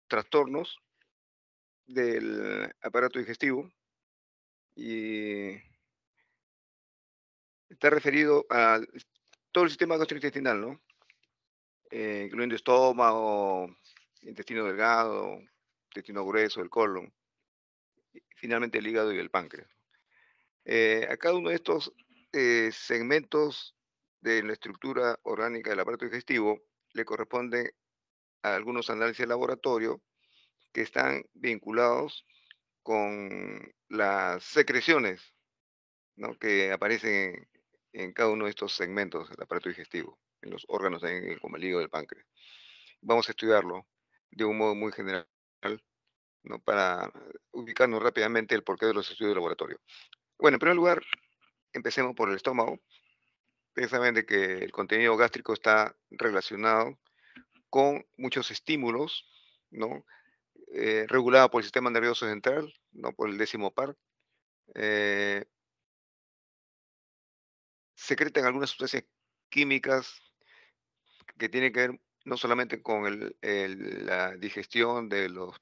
trastornos del aparato digestivo y está referido a todo el sistema gastrointestinal, ¿no? Incluyendo estómago, intestino delgado, intestino grueso, el colon, y finalmente el hígado y el páncreas. A cada uno de estos segmentos de la estructura orgánica del aparato digestivo le corresponde a algunos análisis de laboratorio que están vinculados con las secreciones, ¿no? Que aparecen en cada uno de estos segmentos del aparato digestivo, en los órganos también, como el hígado y el páncreas. Vamos a estudiarlo de un modo muy general, ¿no? Para ubicarnos rápidamente el porqué de los estudios de laboratorio. Bueno, en primer lugar, empecemos por el estómago. Ustedes saben de que el contenido gástrico está relacionado con muchos estímulos, ¿no? Regulado por el sistema nervioso central, ¿no? Por el décimo par. Eh, Secretan algunas sustancias químicas que tienen que ver no solamente con la digestión de los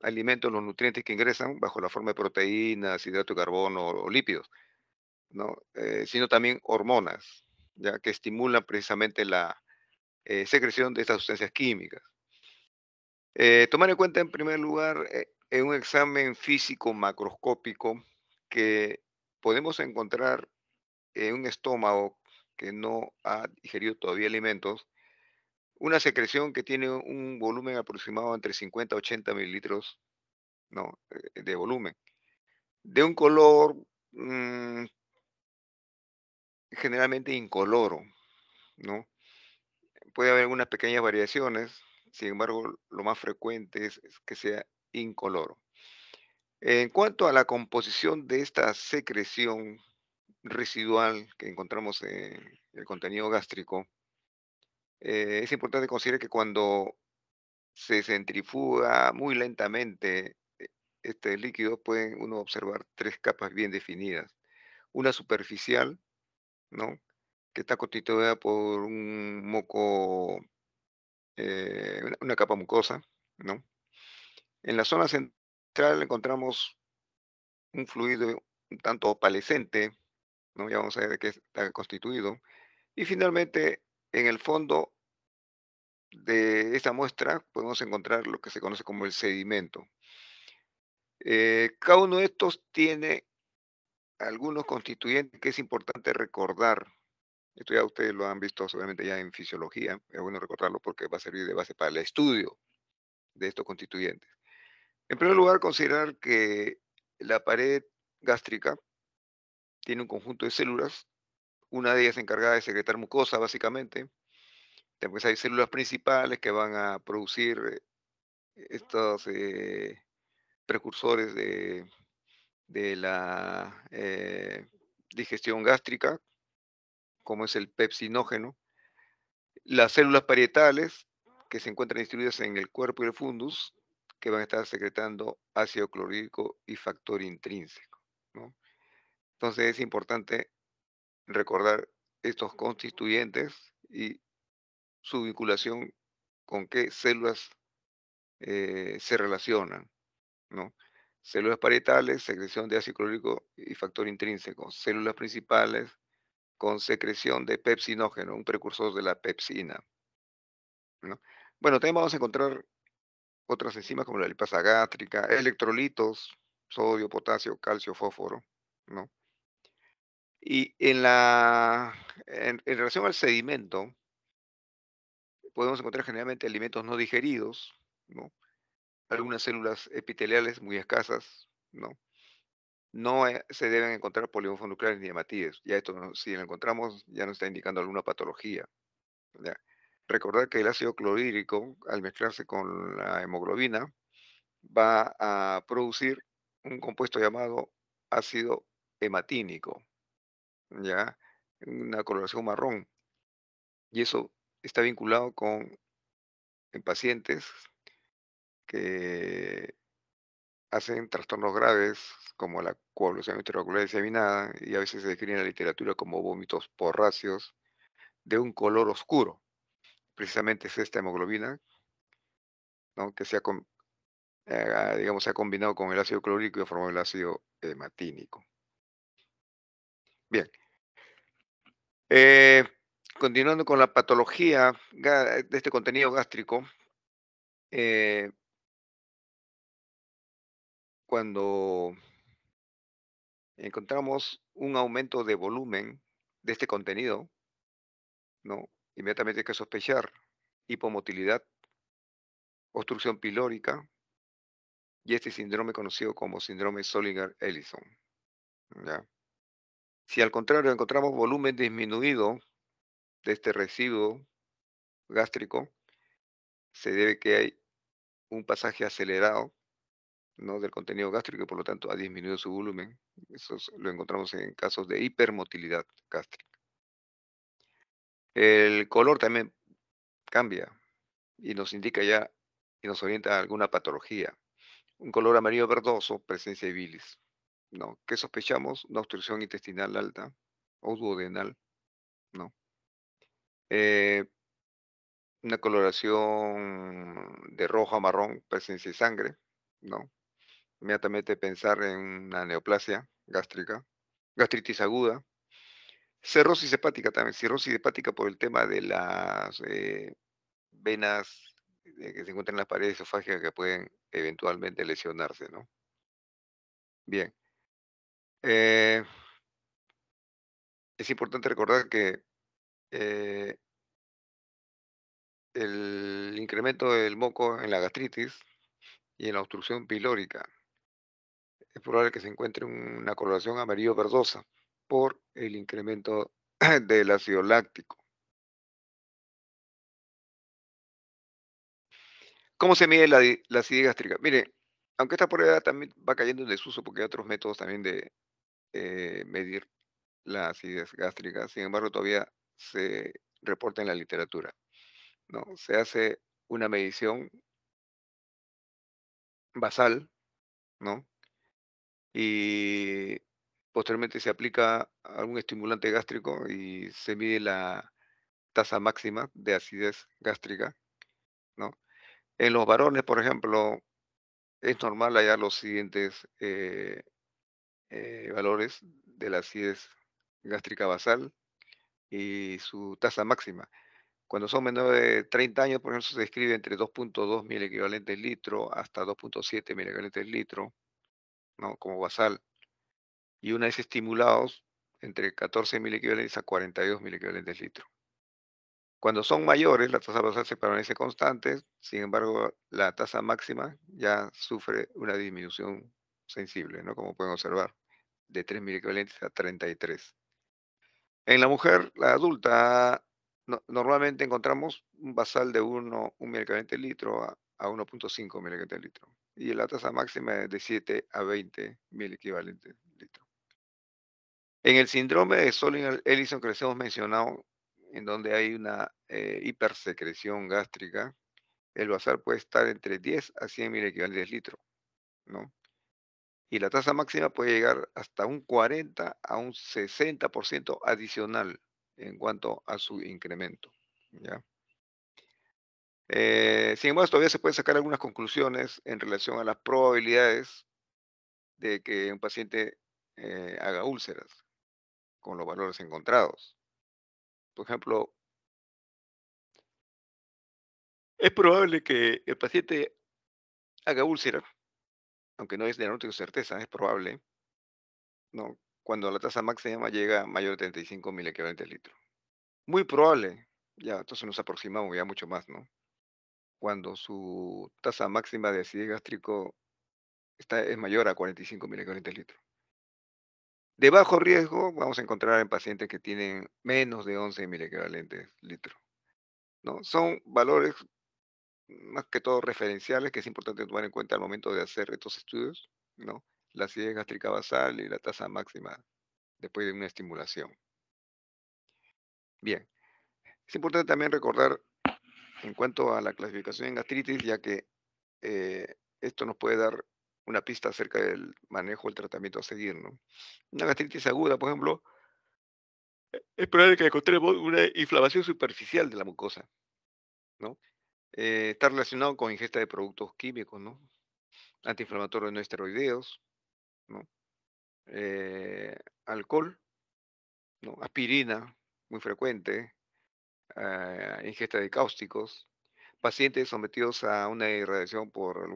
alimentos, los nutrientes que ingresan bajo la forma de proteínas, hidrato de carbono o lípidos, ¿no? Sino también hormonas, ya que estimulan precisamente la secreción de estas sustancias químicas. Tomar en cuenta en primer lugar en un examen físico macroscópico que podemos encontrar en un estómago que no ha digerido todavía alimentos, una secreción que tiene un volumen aproximado entre 50 a 80 mililitros, ¿no? De volumen, de un color generalmente incoloro, ¿no? Puede haber algunas pequeñas variaciones, sin embargo, lo más frecuente es que sea incoloro. En cuanto a la composición de esta secreción residual que encontramos en el contenido gástrico, es importante considerar que cuando se centrifuga muy lentamente este líquido, puede uno observar tres capas bien definidas. Una superficial, ¿no? Que está constituida por un moco, una capa mucosa, ¿no? En la zona central encontramos un fluido un tanto opalescente, ¿no? Ya vamos a ver de qué está constituido. Y finalmente, en el fondo de esta muestra podemos encontrar lo que se conoce como el sedimento. Cada uno de estos tiene algunos constituyentes que es importante recordar. Esto ya ustedes lo han visto seguramente ya en fisiología, es bueno recordarlo porque va a servir de base para el estudio de estos constituyentes. En primer lugar, considerar que la pared gástrica tiene un conjunto de células, una de ellas encargada de secretar mucosa, básicamente. Después hay células principales que van a producir estos precursores de la digestión gástrica, como es el pepsinógeno. Las células parietales, que se encuentran distribuidas en el cuerpo y el fundus, que van a estar secretando ácido clorhídrico y factor intrínseco, ¿no? Entonces es importante recordar estos constituyentes y su vinculación con qué células se relacionan, ¿no? Células parietales, secreción de ácido clorhídrico y factor intrínseco. Células principales con secreción de pepsinógeno, un precursor de la pepsina, ¿no? Bueno, también vamos a encontrar otras enzimas como la lipasa gástrica, electrolitos, sodio, potasio, calcio, fósforo, ¿no? Y en relación al sedimento, podemos encontrar generalmente alimentos no digeridos, ¿no? Algunas células epiteliales muy escasas, ¿no? No se deben encontrar nucleares ni hematíes. Ya esto, si lo encontramos, ya nos está indicando alguna patología. ¿Ya? Recordar que el ácido clorhídrico, al mezclarse con la hemoglobina, va a producir un compuesto llamado ácido hematínico, ¿ya? Una coloración marrón. Y eso está vinculado con en pacientes que hacen trastornos graves como la coagulación intraocular diseminada y a veces se describe en la literatura como vómitos porráceos de un color oscuro. Precisamente es esta hemoglobina ¿no? Que digamos, se ha combinado con el ácido clorhídrico y formado el ácido hematínico. Bien, eh, continuando con la patología de este contenido gástrico, eh, cuando encontramos un aumento de volumen de este contenido, ¿no? Inmediatamente hay que sospechar hipomotilidad, obstrucción pilórica y este síndrome conocido como síndrome Zollinger-Ellison, ¿ya? Si al contrario encontramos volumen disminuido de este residuo gástrico, se debe que hay un pasaje acelerado, ¿no? Del contenido gástrico y por lo tanto ha disminuido su volumen. Lo encontramos en casos de hipermotilidad gástrica. El color también cambia y nos indica ya y nos orienta a alguna patología. Un color amarillo verdoso, presencia de bilis, ¿no? ¿Qué sospechamos? Una obstrucción intestinal alta o duodenal, ¿no? Eh, una coloración de rojo a marrón, presencia de sangre, ¿no? Inmediatamente pensar en una neoplasia gástrica, gastritis aguda, cirrosis hepática también, cirrosis hepática por el tema de las venas que se encuentran en las paredes esofágicas que pueden eventualmente lesionarse, ¿no? Bien, eh, es importante recordar que eh, el incremento del moco en la gastritis y en la obstrucción pilórica es probable que se encuentre una coloración amarillo verdosa por el incremento del ácido láctico. ¿Cómo se mide la acidez gástrica? Mire, aunque esta prueba también va cayendo en desuso porque hay otros métodos también de medir la acidez gástrica, sin embargo, todavía se reporta en la literatura, ¿no? Se hace una medición basal, ¿no? Y posteriormente se aplica algún estimulante gástrico y se mide la tasa máxima de acidez gástrica, ¿no? En los varones, por ejemplo, es normal hallar los siguientes valores de la acidez gástrica basal y su tasa máxima. Cuando son menores de 30 años, por ejemplo, se describe entre 2.2 mil equivalentes litro hasta 2.7 mil equivalentes litro, ¿no? Como basal. Y una vez estimulados, entre 14 mil equivalentes a 42 mil equivalentes litro. Cuando son mayores, la tasa basal se permanece constante, sin embargo, la tasa máxima ya sufre una disminución sensible, ¿no? Como pueden observar, de 3.000 equivalentes a 33. En la mujer, la adulta, normalmente encontramos un basal de 1 mil equivalente litro a 1.5 mil equivalente litro. Y la tasa máxima es de 7 a 20 mil equivalentes litro. En el síndrome de Zollinger-Ellison que les hemos mencionado, en donde hay una hipersecreción gástrica, el basal puede estar entre 10 a 100 mil equivalentes litro, ¿no? Y la tasa máxima puede llegar hasta un 40 a un 60% adicional en cuanto a su incremento, ¿ya? Sin embargo, todavía se pueden sacar algunas conclusiones en relación a las probabilidades de que un paciente haga úlceras con los valores encontrados. Por ejemplo, es probable que el paciente haga úlcera, aunque no es diagnóstico de certeza, es probable, ¿no? Cuando la tasa máxima llega a mayor de 35 mil equivalentes litro. Muy probable, ya, entonces nos aproximamos ya mucho más, ¿no? Cuando su tasa máxima de acidez gástrico es mayor a 45 mil equivalentes litro. De bajo riesgo vamos a encontrar en pacientes que tienen menos de 11 mil equivalentes litro, ¿no? Son valores más que todo referenciales que es importante tomar en cuenta al momento de hacer estos estudios, ¿no? La acidez gástrica basal y la tasa máxima después de una estimulación. Bien, es importante también recordar en cuanto a la clasificación en gastritis, ya que esto nos puede dar una pista acerca del manejo, el tratamiento a seguir, ¿no? Una gastritis aguda, por ejemplo, es probable que encontremos una inflamación superficial de la mucosa, ¿no? Está relacionado con ingesta de productos químicos, ¿no? Antiinflamatorios no esteroideos, ¿no? Alcohol, ¿no? Aspirina, muy frecuente, ingesta de cáusticos, pacientes sometidos a una irradiación por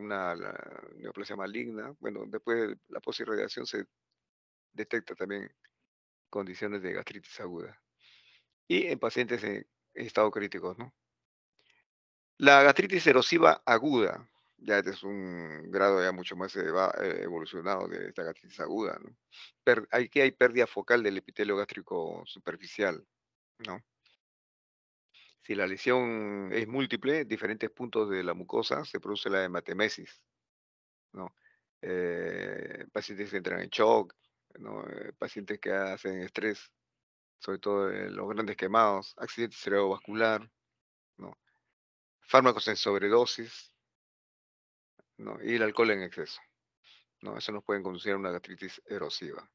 neoplasia maligna. Bueno, después de la posirradiación se detecta también condiciones de gastritis aguda. Y en pacientes en estado crítico, ¿no? La gastritis erosiva aguda, ya este es un grado ya mucho más evolucionado de esta gastritis aguda, ¿no? Aquí hay pérdida focal del epitelio gástrico superficial, ¿no? Si la lesión es múltiple, diferentes puntos de la mucosa, se produce la hematemesis, ¿no? Pacientes que entran en shock, ¿no? Pacientes que hacen estrés, sobre todo los grandes quemados, accidente cerebrovascular, ¿no? Fármacos en sobredosis, ¿no? Y el alcohol en exceso, ¿no? Eso nos puede conducir a una gastritis erosiva.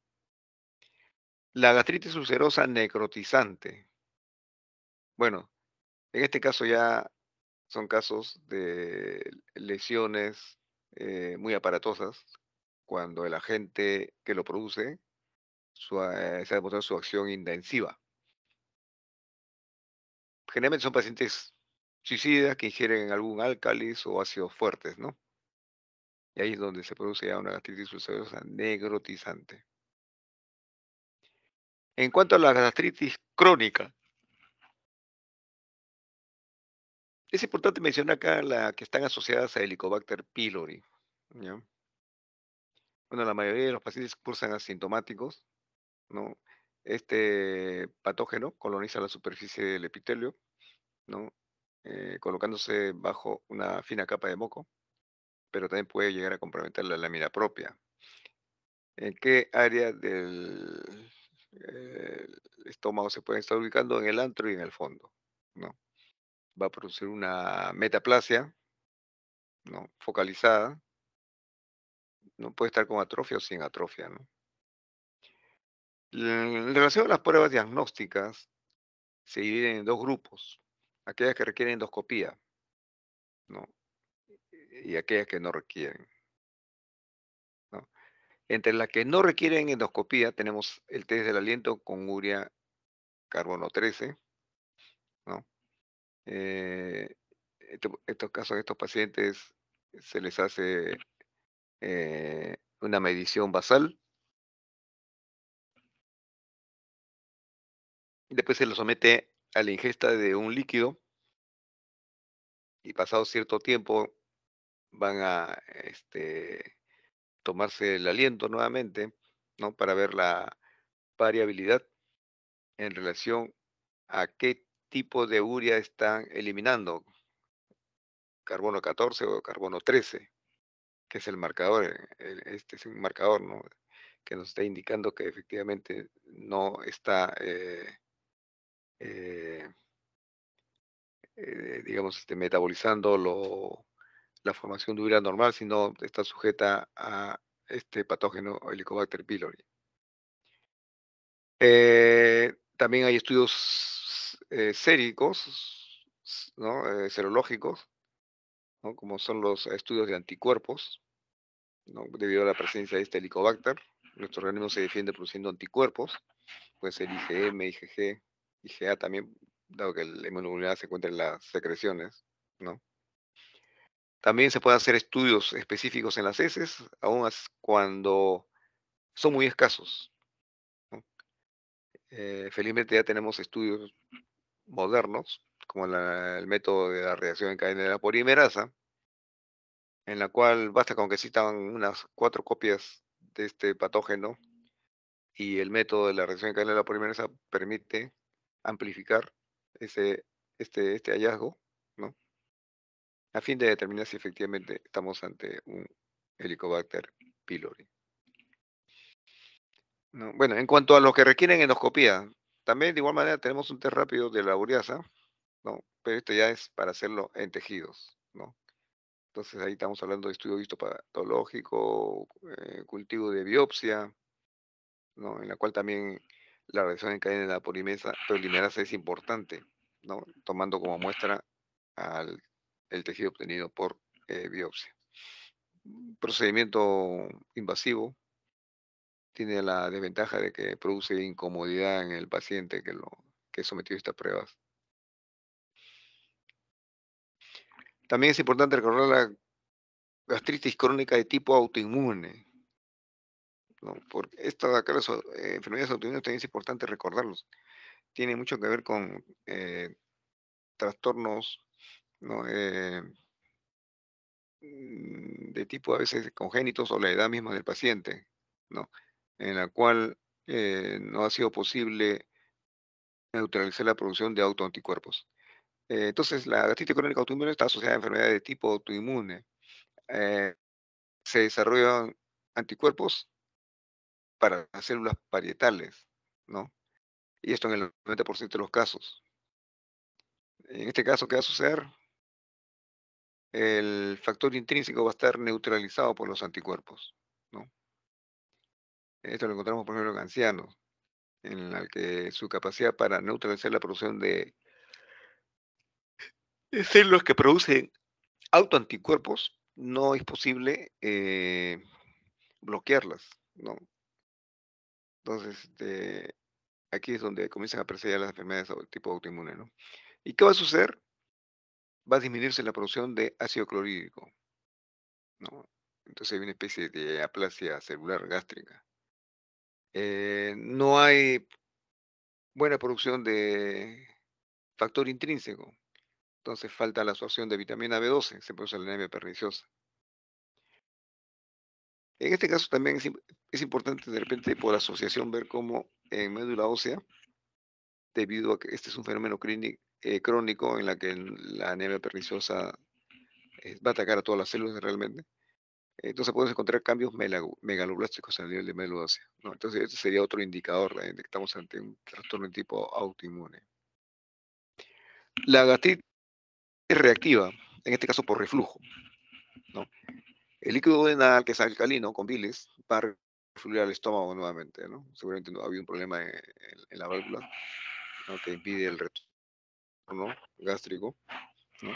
La gastritis ulcerosa necrotizante. Bueno, en este caso ya son casos de lesiones muy aparatosas, cuando el agente que lo produce se ha demostrado su acción intensiva. Generalmente son pacientes suicidas que ingieren algún álcalis o ácidos fuertes, ¿no? Y ahí es donde se produce ya una gastritis ulcerosa necrotizante. En cuanto a la gastritis crónica, es importante mencionar acá la que están asociadas a Helicobacter pylori, ¿ya? Bueno, la mayoría de los pacientes cursan asintomáticos, ¿no? Este patógeno coloniza la superficie del epitelio, ¿no? Colocándose bajo una fina capa de moco, pero también puede llegar a comprometer la lámina propia. ¿En qué área del estómago se puede estar ubicando? En el antro y en el fondo, ¿no? Va a producir una metaplasia, ¿no? Focalizada, no puede estar con atrofia o sin atrofia, ¿no? En relación a las pruebas diagnósticas, se dividen en dos grupos, aquellas que requieren endoscopía, ¿no? Y aquellas que no requieren, ¿no? Entre las que no requieren endoscopía tenemos el test del aliento con urea carbono 13, ¿no? Eh, estos casos, a estos pacientes se les hace una medición basal, y después se los somete a la ingesta de un líquido y pasado cierto tiempo van a tomarse el aliento nuevamente, ¿no? Para ver la variabilidad en relación a qué tipo de urea están eliminando, carbono 14 o carbono 13, que es el marcador. Este es un marcador, ¿no? Que nos está indicando que efectivamente no está, eh, digamos, metabolizando la formación de urea normal, sino está sujeta a este patógeno Helicobacter pylori. También hay estudios séricos, ¿no? Serológicos, ¿no? Como son los estudios de anticuerpos, ¿no? Debido a la presencia de este Helicobacter, nuestro organismo se defiende produciendo anticuerpos, puede ser IgM, IgG, IgA también, dado que la inmunoglobulina se encuentra en las secreciones, ¿no? También se pueden hacer estudios específicos en las heces, aún cuando son muy escasos, ¿no? Felizmente ya tenemos estudios modernos, como el método de la reacción en cadena de la polimerasa, en la cual basta con que existan unas 4 copias de este patógeno, y el método de la reacción en cadena de la polimerasa permite amplificar ese, este hallazgo, ¿no? A fin de determinar si efectivamente estamos ante un Helicobacter pylori, ¿no? Bueno, en cuanto a los que requieren endoscopía, también de igual manera tenemos un test rápido de la ureasa, ¿no? Pero esto ya es para hacerlo en tejidos, ¿no? Entonces ahí estamos hablando de estudio histopatológico, cultivo de biopsia, ¿no? En la cual también la reacción en cadena de la polimerasa es importante, ¿no? Tomando como muestra al el tejido obtenido por biopsia. Procedimiento invasivo tiene la desventaja de que produce incomodidad en el paciente que es sometido a estas pruebas. También es importante recordar la gastritis crónica de tipo autoinmune, ¿no? Porque esto de acá, las enfermedades autoinmunes también es importante recordarlos. Tiene mucho que ver con trastornos, ¿no? De tipo a veces congénitos o la edad misma del paciente, ¿no? En la cual no ha sido posible neutralizar la producción de autoanticuerpos. Entonces, la gastritis crónica autoinmune está asociada a enfermedades de tipo autoinmune. Eh, Se desarrollan anticuerpos para las células parietales, ¿no? Y esto en el 90% de los casos. En este caso, ¿qué va a suceder? El factor intrínseco va a estar neutralizado por los anticuerpos, ¿no? Esto lo encontramos, por ejemplo, en ancianos, en la que su capacidad para neutralizar la producción de células que producen autoanticuerpos no es posible bloquearlas, ¿no? Entonces, aquí es donde comienzan a aparecer ya las enfermedades tipo autoinmune, ¿no? ¿Y qué va a suceder? Va a disminuirse la producción de ácido clorhídrico, ¿no? Entonces hay una especie de aplasia celular gástrica. No hay buena producción de factor intrínseco, entonces falta la absorción de vitamina B12, se produce la anemia perniciosa. En este caso también es importante de repente por asociación ver cómo en médula ósea, debido a que este es un fenómeno crónico en la que la anemia perniciosa va a atacar a todas las células realmente. Entonces podemos encontrar cambios megaloblásticos a nivel de médula ósea, ¿no? Entonces este sería otro indicador de que estamos ante un trastorno de tipo autoinmune. La gastritis es reactiva, en este caso por reflujo, ¿no? El líquido duodenal, que es alcalino, con bilis, va a refluir al estómago nuevamente, ¿no? Seguramente no había un problema en la válvula, ¿no? Que impide el retorno gástrico, ¿no?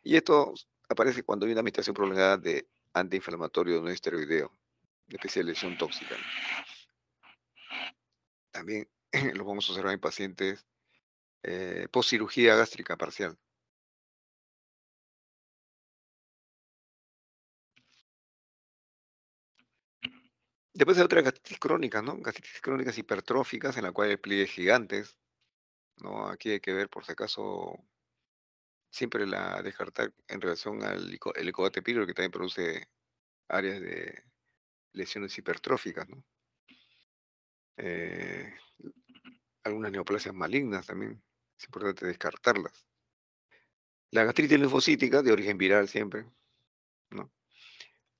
Y esto aparece cuando hay una administración prolongada de antiinflamatorio no esteroideo, de especial lesión tóxica, ¿no? También lo vamos a observar en pacientes post cirugía gástrica parcial. Después hay otras gastritis crónicas, ¿no? Gastritis crónicas hipertróficas en la cual hay pliegues gigantes, ¿no? Aquí hay que ver por si acaso siempre la descartar en relación al Helicobacter pylori, que también produce áreas de lesiones hipertróficas, ¿no? Eh, Algunas neoplasias malignas también, es importante descartarlas. La gastritis linfocítica, de origen viral siempre, ¿no?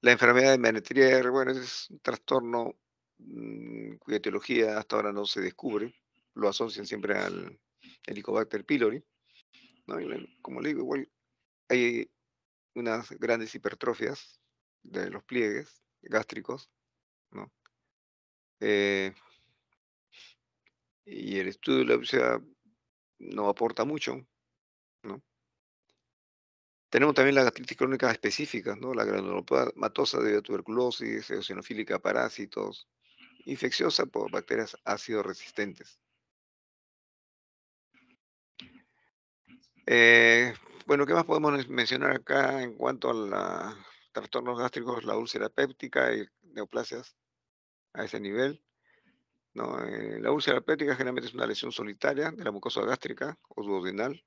La enfermedad de Menetrier, bueno, ese es un trastorno cuya etiología hasta ahora no se descubre, lo asocian siempre al Helicobacter pylori, ¿no? Como le digo, igual hay unas grandes hipertrofias de los pliegues gástricos, ¿no? Eh, y el estudio de la biopsia no aporta mucho, ¿no? Tenemos también las gastritis crónicas específicas, ¿no? La granulomatosa debido a tuberculosis, eosinofílica a parásitos, infecciosa por bacterias ácido resistentes. Eh, bueno, ¿qué más podemos mencionar acá en cuanto a los trastornos gástricos? La úlcera péptica y neoplasias a ese nivel, ¿no? La úlcera péptica generalmente es una lesión solitaria de la mucosa gástrica o duodenal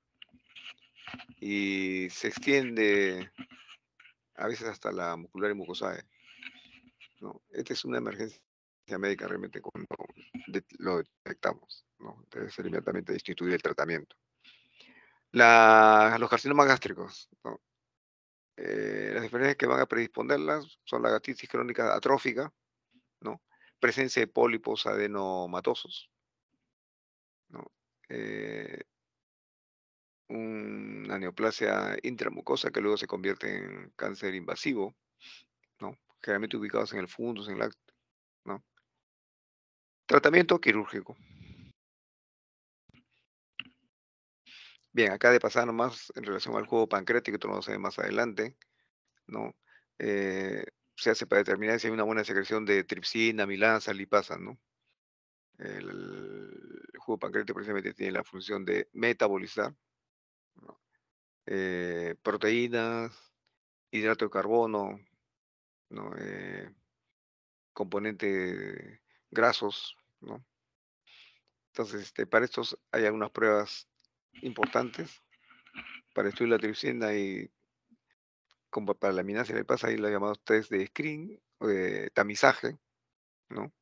y se extiende a veces hasta la muscular y mucosae, ¿no? Esta es una emergencia médica realmente cuando lo detectamos, ¿no? Debe ser inmediatamente instituir el tratamiento. Los carcinomas gástricos, ¿no? Las enfermedades que van a predisponerlas son la gastritis crónica atrófica, ¿no? Presencia de pólipos adenomatosos, ¿no? Eh, una neoplasia intramucosa que luego se convierte en cáncer invasivo, ¿no? Generalmente ubicados en el fundus, en el acto, ¿no? Tratamiento quirúrgico. Bien, acá de pasada nomás en relación al jugo pancreático, esto lo vamos a ver más adelante, ¿no? Eh, Se hace para determinar si hay una buena secreción de tripsina, amilasa, lipasa, ¿no? El jugo pancreático precisamente tiene la función de metabolizar, ¿no? Proteínas, hidrato de carbono, ¿no? Componentes grasos, ¿no? Entonces, para estos hay algunas pruebas importantes. Para estudiar la tripsina y como para la amilasa y la lipasa hay los llamados test de screen o de tamizaje, ¿no?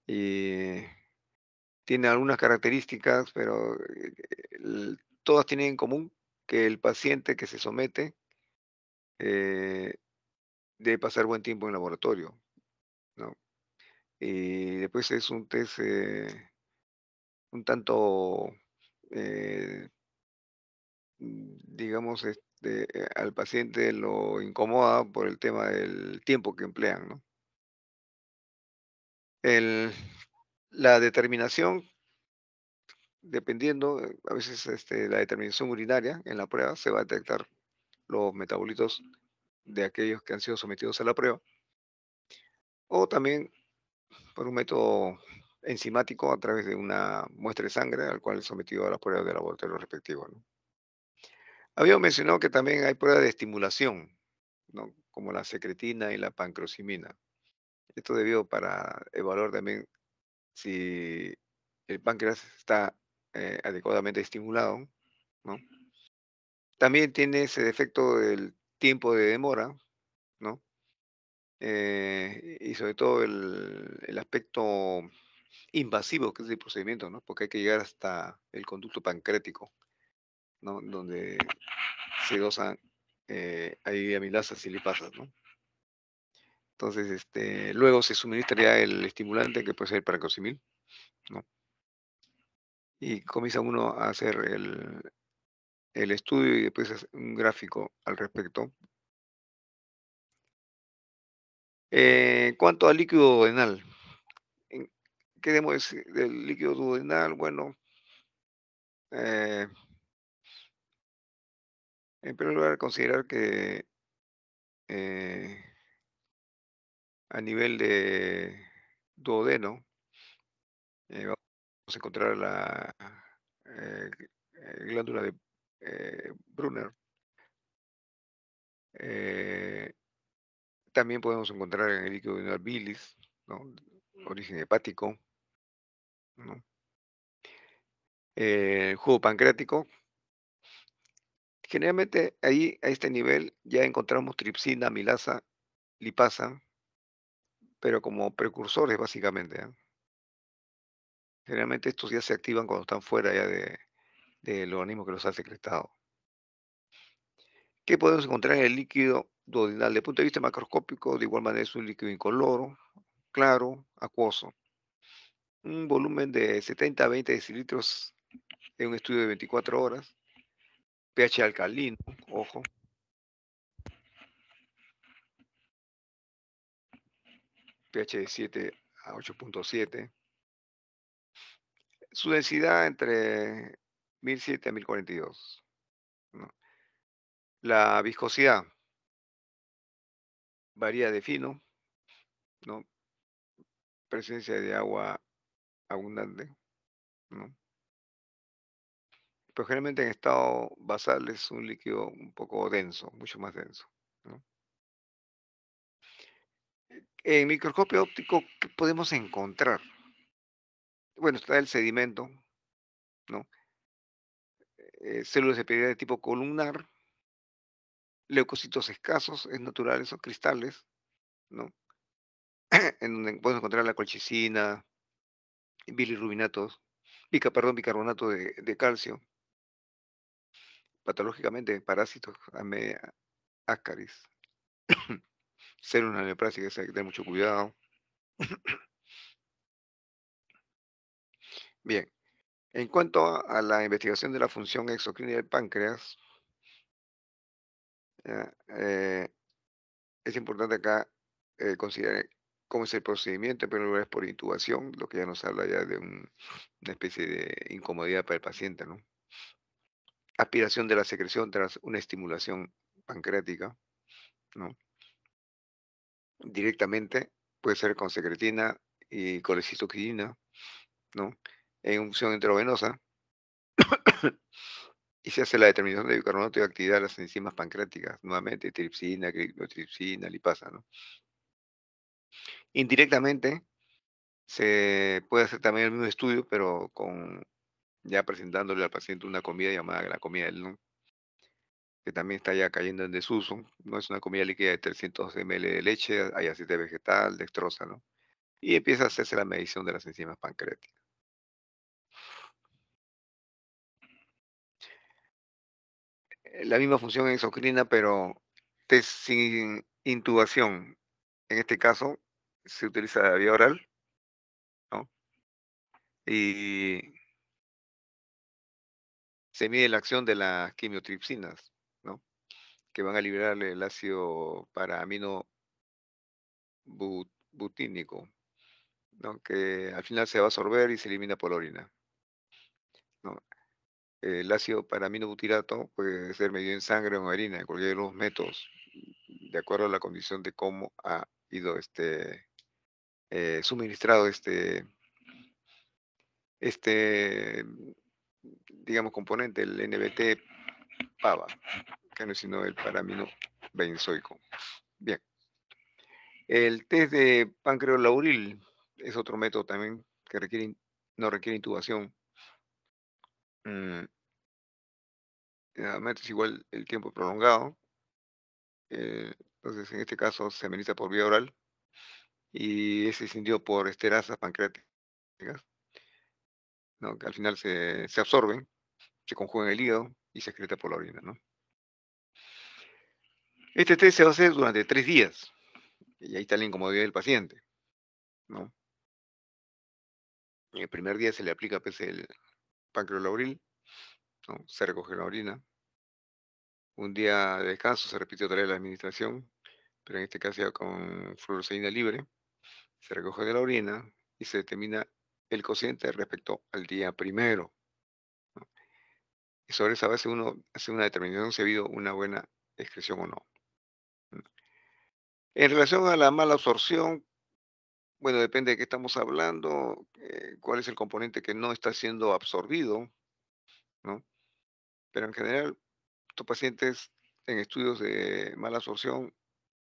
Y tiene algunas características, pero todas tienen en común que el paciente que se somete eh, debe pasar buen tiempo en laboratorio, ¿no? Y después es un test un tanto, eh, digamos, al paciente lo incomoda por el tema del tiempo que emplean, ¿no? El, la determinación, dependiendo, a veces la determinación urinaria en la prueba se va a detectar los metabolitos de aquellos que han sido sometidos a la prueba, o también por un método enzimático a través de una muestra de sangre al cual es sometido a las pruebas de laboratorio respectivo, ¿no? Habíamos mencionado que también hay pruebas de estimulación, ¿no? Como la secretina y la pancrosimina. Esto debido para evaluar también si el páncreas está adecuadamente estimulado, ¿no? También tiene ese defecto del tiempo de demora, ¿no? Y sobre todo el aspecto invasivo que es el procedimiento, ¿no? Porque hay que llegar hasta el conducto pancreático, ¿no? Donde se dosan ahí amilasas y lipasas, ¿no? Entonces, luego se suministra ya el estimulante que puede ser el paracosimil, ¿no? Y comienza uno a hacer el estudio y después hace un gráfico al respecto. En cuanto al líquido duodenal, en- ¿qué debemos decir del líquido duodenal? Bueno, eh, en primer lugar, considerar que eh, a nivel de duodeno, vamos a encontrar la glándula de Brunner. eh, También podemos encontrar en el líquido duodenal bilis, ¿no? Origen hepático, ¿no? Jugo pancreático. Generalmente ahí a este nivel ya encontramos tripsina, amilasa, lipasa, pero como precursores básicamente, ¿ah? Generalmente estos ya se activan cuando están fuera ya del organismo que los ha secretado. ¿Qué podemos encontrar en el líquido duodenal? Desde el punto de vista macroscópico, de igual manera es un líquido incoloro, claro, acuoso. Un volumen de 70 a 20 decilitros en un estudio de 24 horas. pH alcalino, ojo, pH de 7 a 8.7. Su densidad entre 1007 a 1042, ¿no? La viscosidad varía de fino, ¿no? Presencia de agua abundante, ¿no? Pero generalmente en estado basal es un líquido un poco denso, mucho más denso, ¿no? En microscopio óptico, ¿qué podemos encontrar? Bueno, está el sedimento, ¿no? Células epiteliales de tipo columnar, leucocitos escasos, es natural, esos cristales, ¿no? En donde podemos encontrar la colchicina, bilirrubinatos, bicarbonato de calcio, patológicamente parásitos, ascaris, células neoplásicas, hay que tener mucho cuidado. Bien, en cuanto a la investigación de la función exocrina del páncreas, ya, es importante acá considerar cómo es el procedimiento. En primer lugar es por intubación, lo que ya nos habla ya de una especie de incomodidad para el paciente, ¿no? aspiración de la secreción tras una estimulación pancreática, ¿no? Directamente puede ser con secretina y colecistoquina, ¿no? En unción intravenosa y se hace la determinación de bicarbonato y actividad de las enzimas pancreáticas, nuevamente tripsina, criptotripsina, lipasa, ¿no? Indirectamente se puede hacer también el mismo estudio, pero con ya presentándole al paciente una comida llamada la comida del NON, que también está ya cayendo en desuso. No es una comida líquida de 300 ml de leche, hay aceite vegetal, dextrosa, ¿no? Y empieza a hacerse la medición de las enzimas pancreáticas. La misma función exocrina, pero test sin intubación. En este caso, se utiliza la vía oral, ¿no? Y se mide la acción de las quimiotripsinas, ¿no? Que van a liberar el ácido para-amino butínico, ¿no? Que al final se va a absorber y se elimina por la orina, ¿no? El ácido para-aminobutirato puede ser medido en sangre o en orina, en cualquiera de los métodos, de acuerdo a la condición de cómo ha ido suministrado este, digamos, componente, el NBT-PABA, que no es sino el paramino benzoico. Bien, el test de pancreolauril es otro método también que no requiere intubación. Mm, Nuevamente es igual el tiempo prolongado. Entonces, en este caso se administra por vía oral y es escindido por esterasas pancreáticas, ¿no? Que al final se absorben, se conjugan en el hígado y se excreta por la orina, ¿no? Este test se va a hacer durante 3 días y ahí está la incomodidad del paciente, ¿no? En el primer día se le aplica pues, el pancreolauril, ¿no? Se recoge la orina. Un día de descanso se repite otra vez la administración, pero en este caso ya con fluoresceína libre. Se recoge de la orina y se determina el cociente respecto al día primero, ¿no? Y sobre esa base uno hace una determinación si ha habido una buena excreción o no, ¿no? En relación a la mala absorción, bueno, depende de qué estamos hablando, cuál es el componente que no está siendo absorbido, ¿no? Pero en general, estos pacientes en estudios de mala absorción,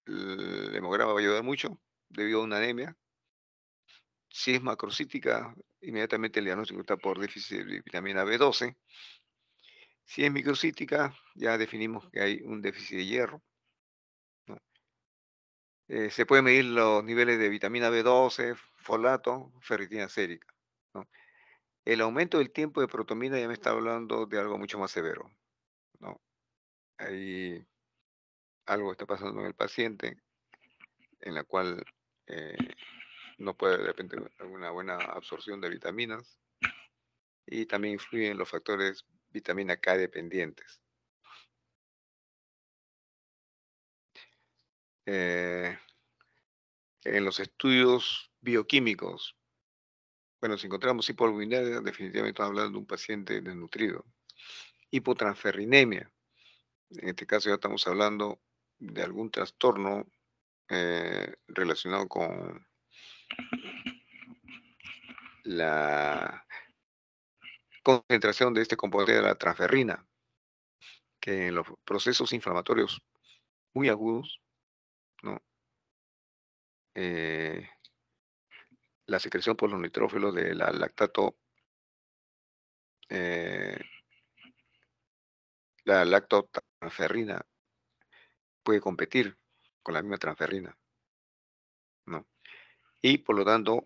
el hemograma va a ayudar mucho debido a una anemia. Si es macrocítica, inmediatamente el diagnóstico está por déficit de vitamina B12. Si es microcítica, ya definimos que hay un déficit de hierro, ¿no? Se pueden medir los niveles de vitamina B12, folato, ferritina sérica, ¿no? El aumento del tiempo de protomina ya me está hablando de algo mucho más severo, ¿no? Ahí algo está pasando en el paciente en la cual eh, no puede de repente alguna buena absorción de vitaminas y también influyen los factores vitamina K dependientes. Eh, en los estudios bioquímicos, bueno, si encontramos hipoalbuminemia, definitivamente estamos hablando de un paciente desnutrido. Hipotransferrinemia, en este caso ya estamos hablando de algún trastorno relacionado con la concentración de este componente de la transferrina, que en los procesos inflamatorios muy agudos, ¿no? Eh, la secreción por los neutrófilos de la lactato, eh, la lactotransferrina puede competir con la misma transferrina, ¿no? Y por lo tanto,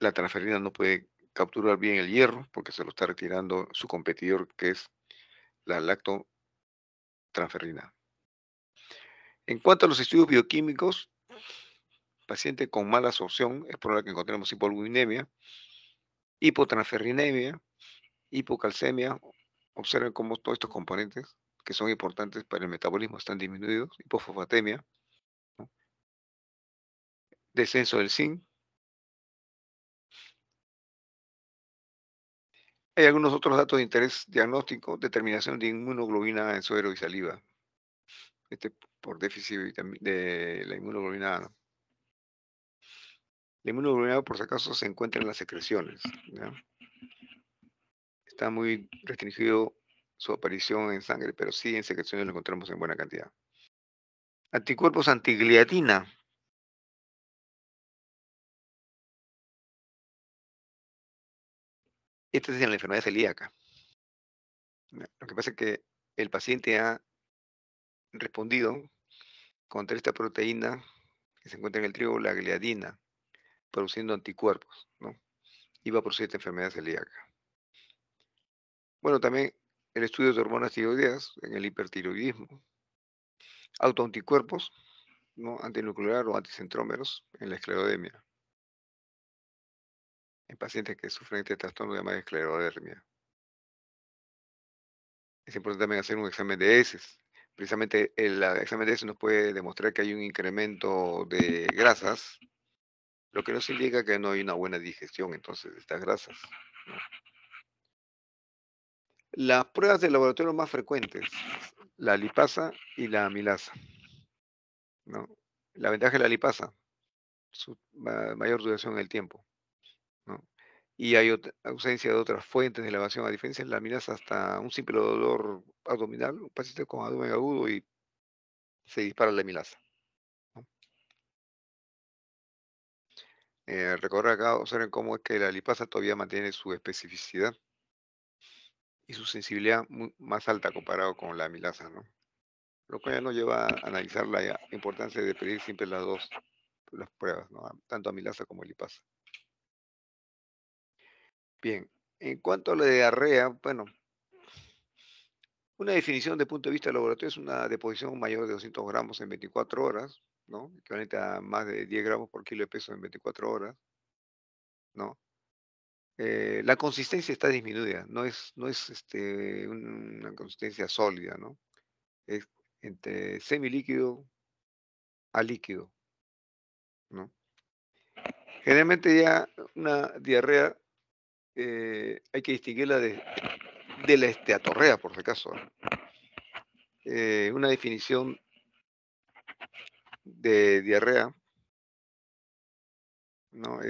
la transferrina no puede capturar bien el hierro porque se lo está retirando su competidor, que es la lactotransferrina. En cuanto a los estudios bioquímicos, paciente con mala absorción, es probable que encontremos hipoalbuminemia, hipotransferrinemia, hipocalcemia. Observen cómo todos estos componentes que son importantes para el metabolismo están disminuidos, hipofosfatemia, ¿no? Descenso del zinc, Hay algunos otros datos de interés diagnóstico, determinación de inmunoglobulina en suero y saliva. Este por déficit de la inmunoglobulina A, ¿no? La inmunoglobulina, por si acaso, se encuentra en las secreciones, ¿ya? Está muy restringido su aparición en sangre, pero sí en secreciones lo encontramos en buena cantidad. Anticuerpos antigliadina. Esta es en la enfermedad celíaca. ¿Ya? Lo que pasa es que el paciente ha respondido contra esta proteína que se encuentra en el trigo, la gliadina, produciendo anticuerpos, ¿no? Y va a producir esta enfermedad celíaca. Bueno, también el estudio de hormonas tiroideas en el hipertiroidismo, autoanticuerpos, ¿no? Antinuclear o anticentrómeros en la esclerodemia, en pacientes que sufren este trastorno llamado esclerodermia. Es importante también hacer un examen de heces. Precisamente el examen de heces nos puede demostrar que hay un incremento de grasas, lo que nos indica que no hay una buena digestión entonces de estas grasas, ¿no? Las pruebas de laboratorio más frecuentes, la lipasa y la amilasa, ¿no? La ventaja de la lipasa, su mayor duración en el tiempo, ¿no? Y hay ausencia de otras fuentes de elevación, a diferencia de la amilasa, hasta un simple dolor abdominal, un paciente con abdomen agudo y se dispara la amilasa, ¿no? Recordar acá, observen cómo es que la lipasa todavía mantiene su especificidad y su sensibilidad más alta comparado con la amilasa, ¿no? Lo cual ya nos lleva a analizar la importancia de pedir siempre las dos las pruebas, ¿no? Tanto amilasa como lipasa. Bien, en cuanto a la diarrea, bueno, una definición de punto de vista laboratorio es una deposición mayor de 200 gramos en 24 horas, ¿no? Equivalente a más de 10 gramos por kilo de peso en 24 horas, ¿no? La consistencia está disminuida, no es una consistencia sólida, ¿no? Es entre semilíquido a líquido, ¿no? Generalmente ya una diarrea hay que distinguirla de la esteatorrea, por si acaso, ¿no? Una definición de diarrea, ¿no?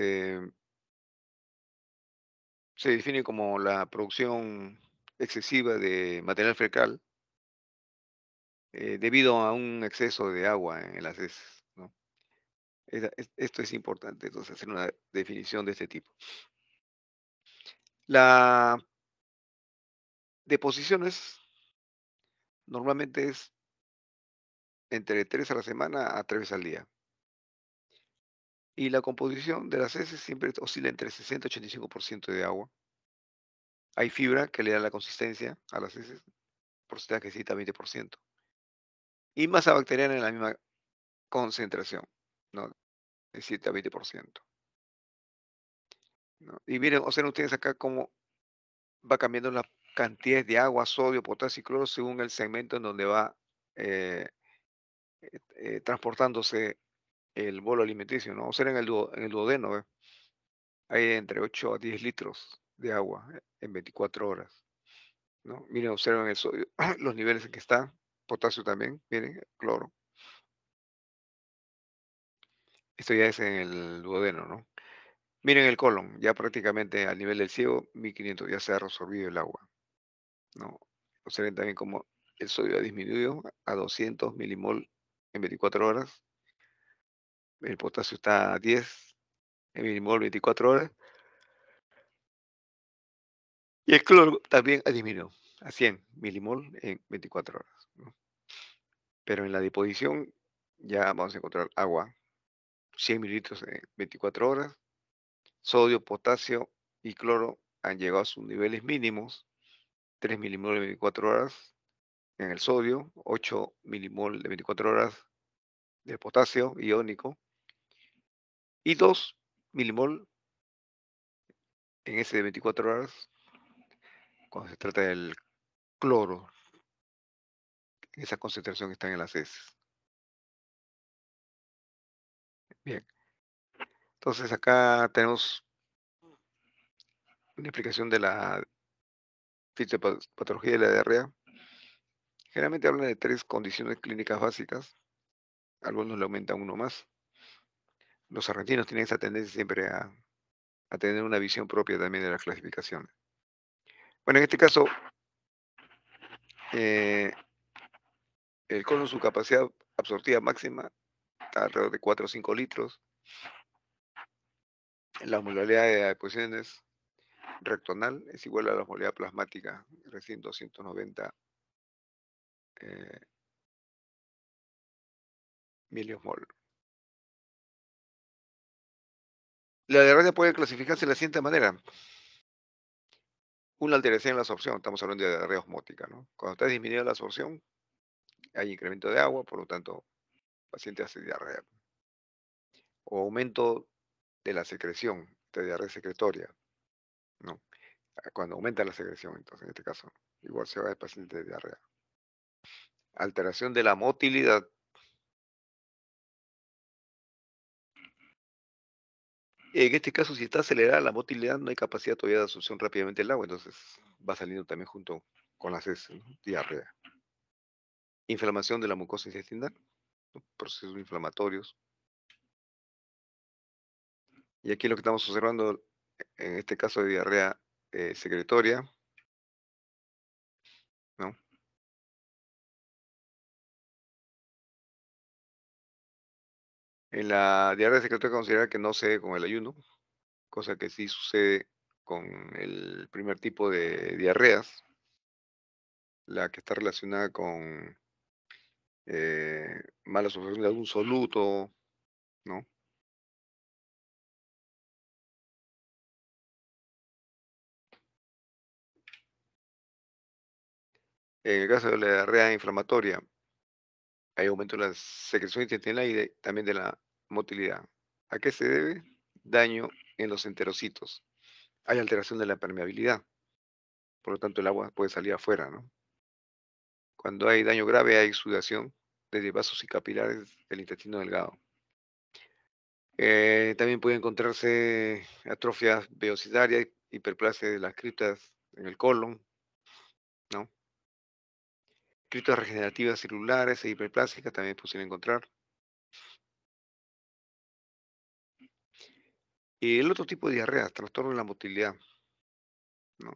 Se define como la producción excesiva de material fecal debido a un exceso de agua en las heces, ¿no? Esto es importante, entonces, hacer una definición de este tipo. La deposiciones normalmente es entre 3 a la semana a 3 veces al día. Y la composición de las heces siempre oscila entre 60 y 85% de agua. Hay fibra que le da la consistencia a las heces, porcentaje que cita 20%. Y masa bacteriana en la misma concentración, ¿no? De 7 a 20%, ¿no? Y miren, observen ustedes acá cómo va cambiando la cantidad de agua, sodio, potasio y cloro según el segmento en donde va eh, transportándose el bolo alimenticio, ¿no? Observen en el duodeno, ¿ve? Hay entre 8 a 10 litros de agua en 24 horas, ¿no? Miren, observen el sodio, los niveles en que está, potasio también, miren, cloro. Esto ya es en el duodeno, ¿no? Miren el colon, ya prácticamente al nivel del ciego, 1500, ya se ha resorbido el agua, ¿no? Observen también cómo el sodio ha disminuido a 200 milimol en 24 horas, el potasio está a 10 en milimol 24 horas, y el cloro también ha disminuido a 100 milimol en 24 horas, ¿no? Pero en la deposición ya vamos a encontrar agua, 100 mililitros en 24 horas, sodio, potasio y cloro han llegado a sus niveles mínimos, 3 milimol en 24 horas en el sodio, 8 milimol de 24 horas de potasio iónico y 2 milimol en ese de 24 horas cuando se trata del cloro. Esa concentración está en las heces. Bien, entonces acá tenemos una explicación de la Fisiopatología de la diarrea. Generalmente hablan de tres condiciones clínicas básicas. Algunos le aumentan uno más. Los argentinos tienen esa tendencia siempre a tener una visión propia también de las clasificaciones. Bueno, en este caso, eh, el colon, su capacidad absortiva máxima está alrededor de 4 o 5 litros. La osmolaridad de adecuaciones rectonal es igual a la osmolaridad plasmática, recién 290 eh, miliosmol. La diarrea puede clasificarse de la siguiente manera. Una alteración en la absorción, estamos hablando de diarrea osmótica, ¿no? Cuando está disminuida la absorción, hay incremento de agua, por lo tanto, el paciente hace diarrea. O aumento de la secreción, de diarrea secretoria, ¿no? Cuando aumenta la secreción, entonces en este caso, igual se va el paciente de diarrea. Alteración de la motilidad. En este caso, si está acelerada la motilidad, no hay capacidad todavía de absorción rápidamente del agua, entonces va saliendo también junto con las heces, ¿no? Diarrea. Inflamación de la mucosa intestinal, ¿no? Procesos inflamatorios. Y aquí lo que estamos observando, en este caso de diarrea secretoria, ¿no? En la diarrea secretoria considerar que no se ve con el ayuno, cosa que sí sucede con el primer tipo de diarreas, la que está relacionada con mala absorción de algún soluto, ¿no? En el caso de la diarrea inflamatoria, hay aumento de la secreción intestinal y también de la motilidad. ¿A qué se debe? Daño en los enterocitos. Hay alteración de la permeabilidad, por lo tanto el agua puede salir afuera, ¿no? Cuando hay daño grave hay sudación desde vasos y capilares del intestino delgado. También puede encontrarse atrofia velocitaria, hiperplasia de las criptas en el colon, ¿no? Criptas regenerativas celulares e hiperplásicas también es posible encontrar. Y el otro tipo de diarrea, trastorno de la motilidad, ¿no?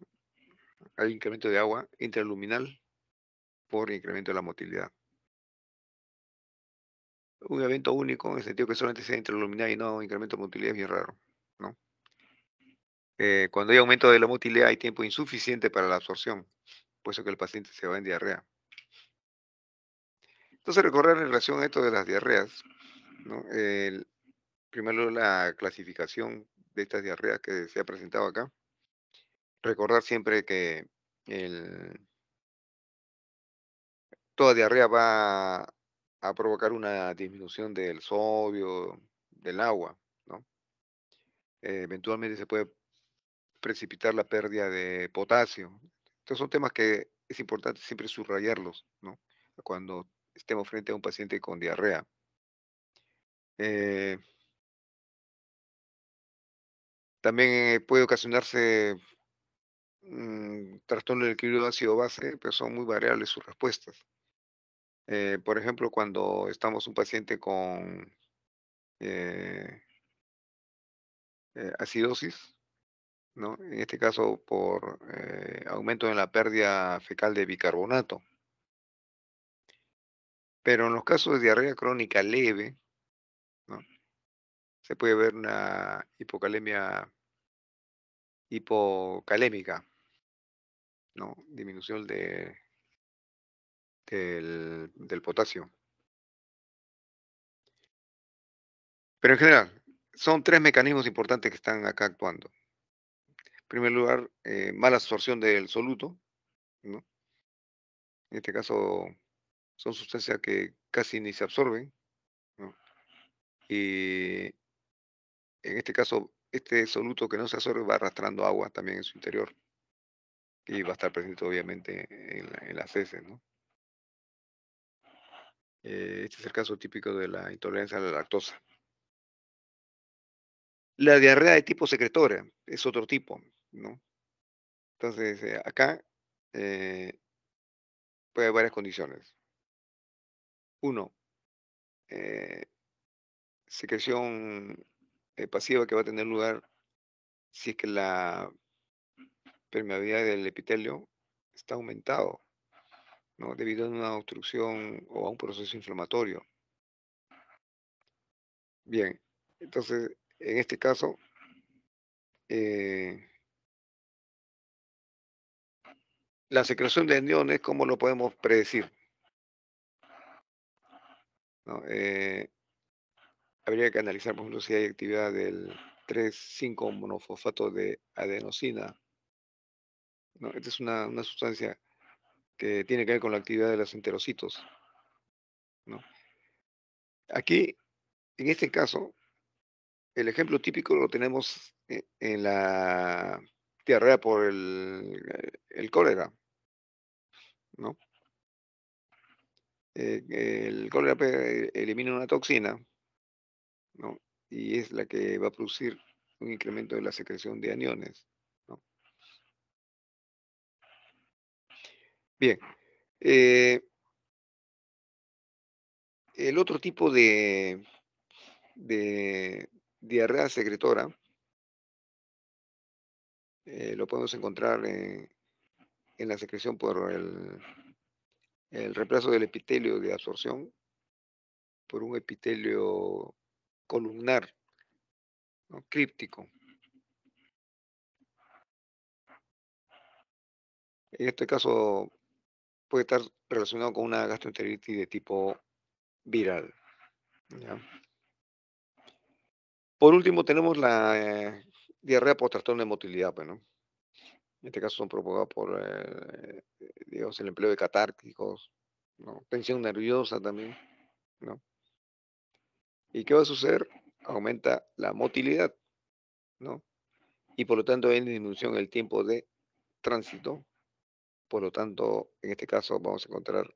Hay incremento de agua intraluminal por incremento de la motilidad. Un evento único en el sentido que solamente sea intraluminal y no incremento de motilidad es bien raro, ¿no? Cuando hay aumento de la motilidad hay tiempo insuficiente para la absorción, por eso que el paciente se va en diarrea. Entonces, recordar en relación a esto de las diarreas, ¿no? Primero la clasificación de estas diarreas que se ha presentado acá. Recordar siempre que el, toda diarrea va a provocar una disminución del sodio, del agua, ¿no? Eventualmente se puede precipitar la pérdida de potasio. Estos son temas que es importante siempre subrayarlos, ¿no? Cuando estemos frente a un paciente con diarrea. Eh, También puede ocasionarse trastorno del equilibrio ácido-base, pero son muy variables sus respuestas. Por ejemplo, cuando estamos un paciente con eh, acidosis, ¿no? En este caso por aumento en la pérdida fecal de bicarbonato. Pero en los casos de diarrea crónica leve, ¿no? Se puede ver una hipocalemia hipocalémica, ¿no? Disminución del potasio. Pero en general, son tres mecanismos importantes que están acá actuando. En primer lugar, mala absorción del soluto, ¿no? En este caso, son sustancias que casi ni se absorben, ¿no? Y en este caso, este soluto que no se absorbe va arrastrando agua también en su interior y va a estar presente obviamente en las heces, ¿no? Este es el caso típico de la intolerancia a la lactosa. La diarrea de tipo secretoria es otro tipo, ¿no? Entonces, acá eh, puede haber varias condiciones. Uno, eh, secreción pasiva que va a tener lugar si es que la permeabilidad del epitelio está aumentado, ¿no? Debido a una obstrucción o a un proceso inflamatorio. Bien, entonces, en este caso, eh, la secreción de aniones, ¿cómo lo podemos predecir? ¿No? Habría que analizar, por ejemplo, si hay actividad del 3,5 monofosfato de adenosina, ¿no? Esta es una sustancia que tiene que ver con la actividad de los enterocitos, ¿no? Aquí, en este caso, el ejemplo típico lo tenemos en la diarrea por el cólera, ¿no? El cólera elimina una toxina, ¿no? Y es la que va a producir un incremento de la secreción de aniones, ¿no? Bien, eh, el otro tipo de diarrea secretora lo podemos encontrar en la secreción por el reemplazo del epitelio de absorción por un epitelio columnar, ¿no? Críptico. En este caso puede estar relacionado con una gastroenteritis de tipo viral, ¿ya? Por último, tenemos la diarrea por trastorno de motilidad, pues, ¿no? En este caso son provocados por, digamos, el empleo de catárticos, ¿no? Tensión nerviosa también, ¿no? ¿Y qué va a suceder? Aumenta la motilidad, ¿no? Y por lo tanto hay disminución en el tiempo de tránsito. Por lo tanto, en este caso vamos a encontrar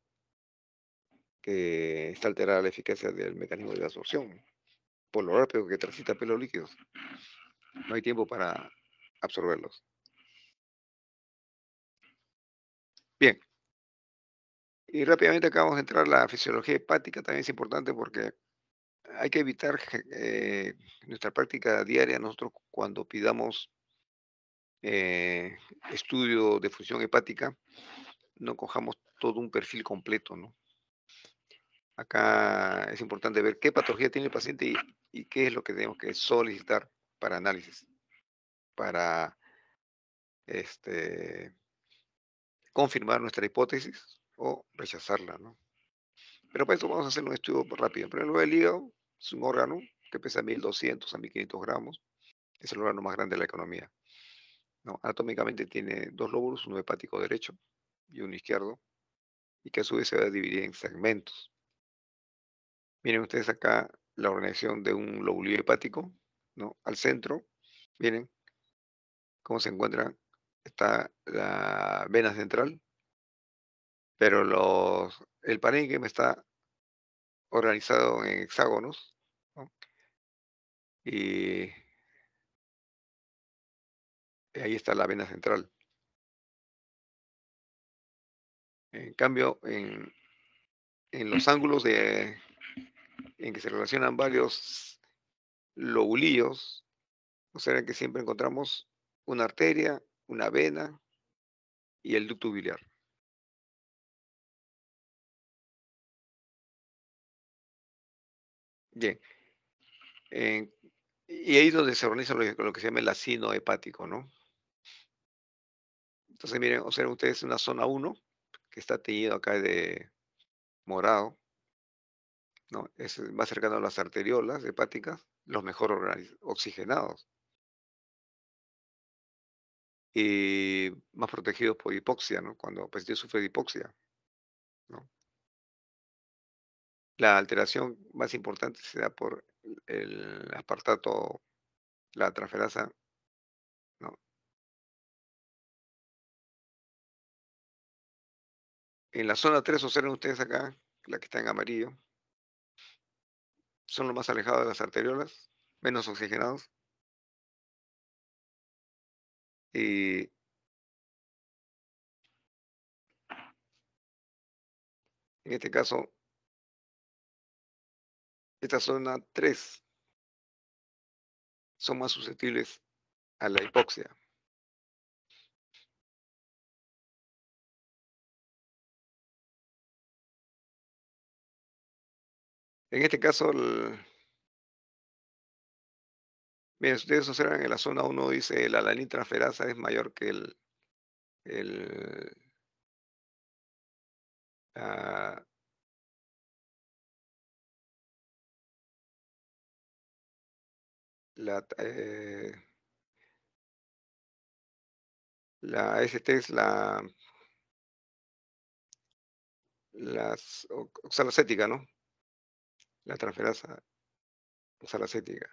que está alterada la eficacia del mecanismo de absorción. Por lo rápido que transita pelos líquidos, no hay tiempo para absorberlos. Bien, y rápidamente acá vamos a entrar la fisiología hepática, también es importante porque hay que evitar nuestra práctica diaria, nosotros cuando pidamos eh, estudio de función hepática, no cojamos todo un perfil completo, ¿no? Acá es importante ver qué patología tiene el paciente y qué es lo que tenemos que solicitar para análisis, para este, confirmar nuestra hipótesis o rechazarla, ¿no? Pero para eso vamos a hacer un estudio rápido. En primer lugar, el hígado es un órgano que pesa 1.200 a 1.500 gramos. Es el órgano más grande de la economía, ¿no? Anatómicamente tiene dos lóbulos, uno hepático derecho y uno izquierdo, y que a su vez se va a dividir en segmentos. Miren ustedes acá la organización de un lóbulo hepático, ¿no? Al centro, miren cómo se encuentra, está la vena central, pero el parénquima está organizado en hexágonos, ¿no? Y ahí está la vena central. En cambio, en los ángulos en que se relacionan varios lobulillos, observen que siempre encontramos una arteria, una vena y el ducto biliar. Bien, en- y ahí es donde se organiza lo que se llama el acino hepático, ¿no? Entonces, miren, observen ustedes una zona uno que está teñido acá de morado, ¿no? Es más cercano a las arteriolas hepáticas, los mejor oxigenados y más protegidos por hipoxia, ¿no? Cuando el paciente sufre de hipoxia, ¿no? La alteración más importante se da por el aspartato, la transferasa, ¿no? En la zona 3 observen ustedes acá, la que está en amarillo, son los más alejados de las arteriolas, menos oxigenados, y En este caso, esta zona 3 son más susceptibles a la hipoxia. En este caso, miren, si ustedes observan en la zona 1 dice la alaninotransferasa es mayor que el, ah, la, la ST es la oxalacética, ¿no? La transferasa oxalacética.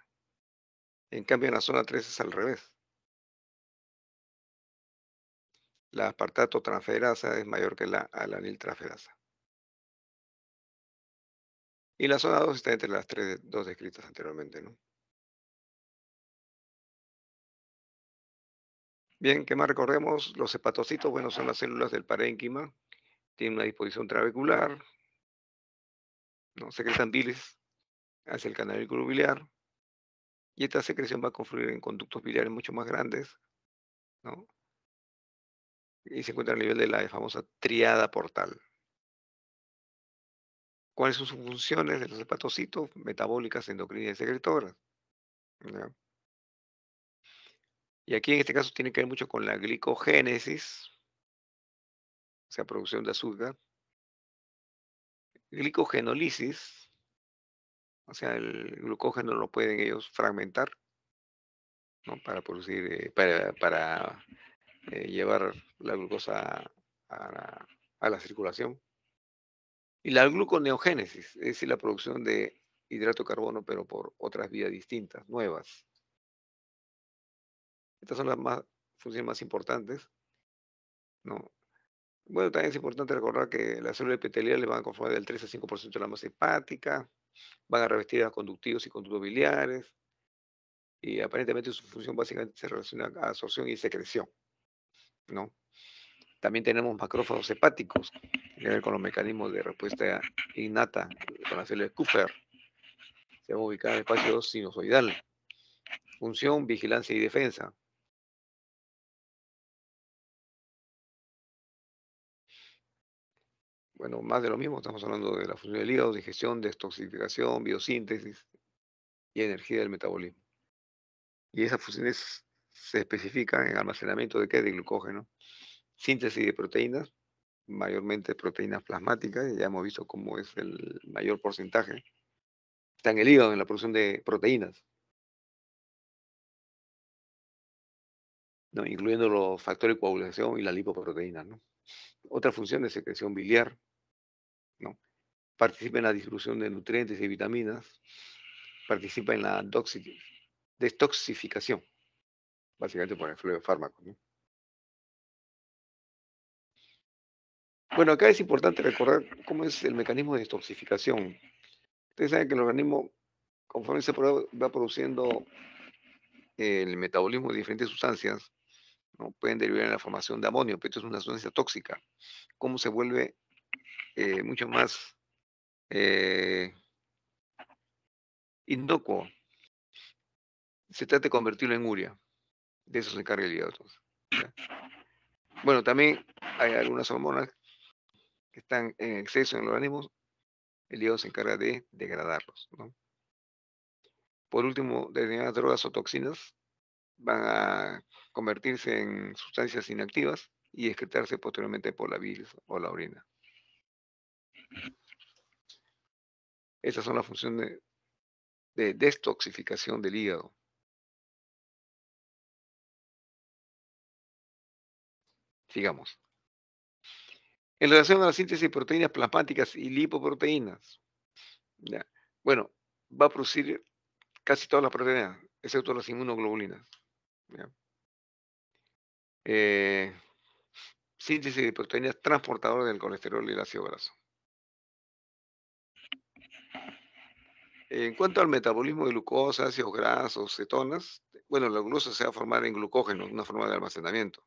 En cambio, en la zona 3 es al revés. La aspartato transferasa es mayor que la alaniltransferasa. Y la zona 2 está entre las dos descritas anteriormente, ¿no? Bien, ¿qué más recordemos? Los hepatocitos, bueno, son las células del parénquima, tienen una disposición trabecular, ¿no? Secretan bilis hacia el canalículo biliar, y esta secreción va a confluir en conductos biliares mucho más grandes, ¿no? Y se encuentra a nivel de la famosa tríada portal. ¿Cuáles son sus funciones de los hepatocitos? Metabólicas, endocrinas y secretoras, ¿ya? Y aquí en este caso tiene que ver mucho con la glicogénesis, o sea, producción de azúcar, glicogenólisis, o sea, el glucógeno lo pueden ellos fragmentar, ¿no? Para producir, para llevar la glucosa a la circulación. Y la gluconeogénesis, es decir, la producción de hidrato de carbono, pero por otras vías distintas, nuevas. Estas son las funciones más importantes, ¿no? Bueno, también es importante recordar que las células epiteliales van a conformar del 3 al 5% de la masa hepática, van a revestir a conductivos y conductos biliares, y aparentemente su función básicamente se relaciona a absorción y secreción, ¿no? También tenemos macrófagos hepáticos, que tienen que ver con los mecanismos de respuesta innata con la célula de Kupffer. Se va a ubicar en el espacio sinusoidal. Función, vigilancia y defensa. Bueno, más de lo mismo, estamos hablando de la función del hígado, digestión, detoxificación, biosíntesis y energía del metabolismo. Y esas funciones se especifican en almacenamiento de qué? De glucógeno, síntesis de proteínas, mayormente proteínas plasmáticas, ya hemos visto cómo es el mayor porcentaje. Está en el hígado, en la producción de proteínas, ¿no? Incluyendo los factores de coagulación y las lipoproteínas, ¿no? Otra función de secreción biliar, ¿no? Participa en la distribución de nutrientes y vitaminas, participa en la detoxificación, básicamente por el flujo de fármacos, ¿no? Bueno, acá es importante recordar cómo es el mecanismo de detoxificación. Ustedes saben que el organismo, conforme va produciendo el metabolismo de diferentes sustancias, ¿no? Pueden derivar en la formación de amonio, pero esto es una sustancia tóxica. ¿Cómo se vuelve mucho más eh, inocuo? Se trata de convertirlo en urea. De eso se encarga el hígado. Entonces, ¿ya? Bueno, también hay algunas hormonas que están en exceso en el organismo. El hígado se encarga de degradarlos, ¿no? Por último, determinadas drogas o toxinas van a convertirse en sustancias inactivas y excretarse posteriormente por la bilis o la orina. Esas son las funciones de detoxificación del hígado. Sigamos. En relación a la síntesis de proteínas plasmáticas y lipoproteínas, ¿ya? Bueno, va a producir casi todas las proteínas, excepto las inmunoglobulinas, ¿ya? Eh, Síntesis de proteínas transportadoras del colesterol y el ácido graso. En cuanto al metabolismo de glucosa, ácidos grasos, cetonas, bueno, la glucosa se va a formar en glucógeno, una forma de almacenamiento.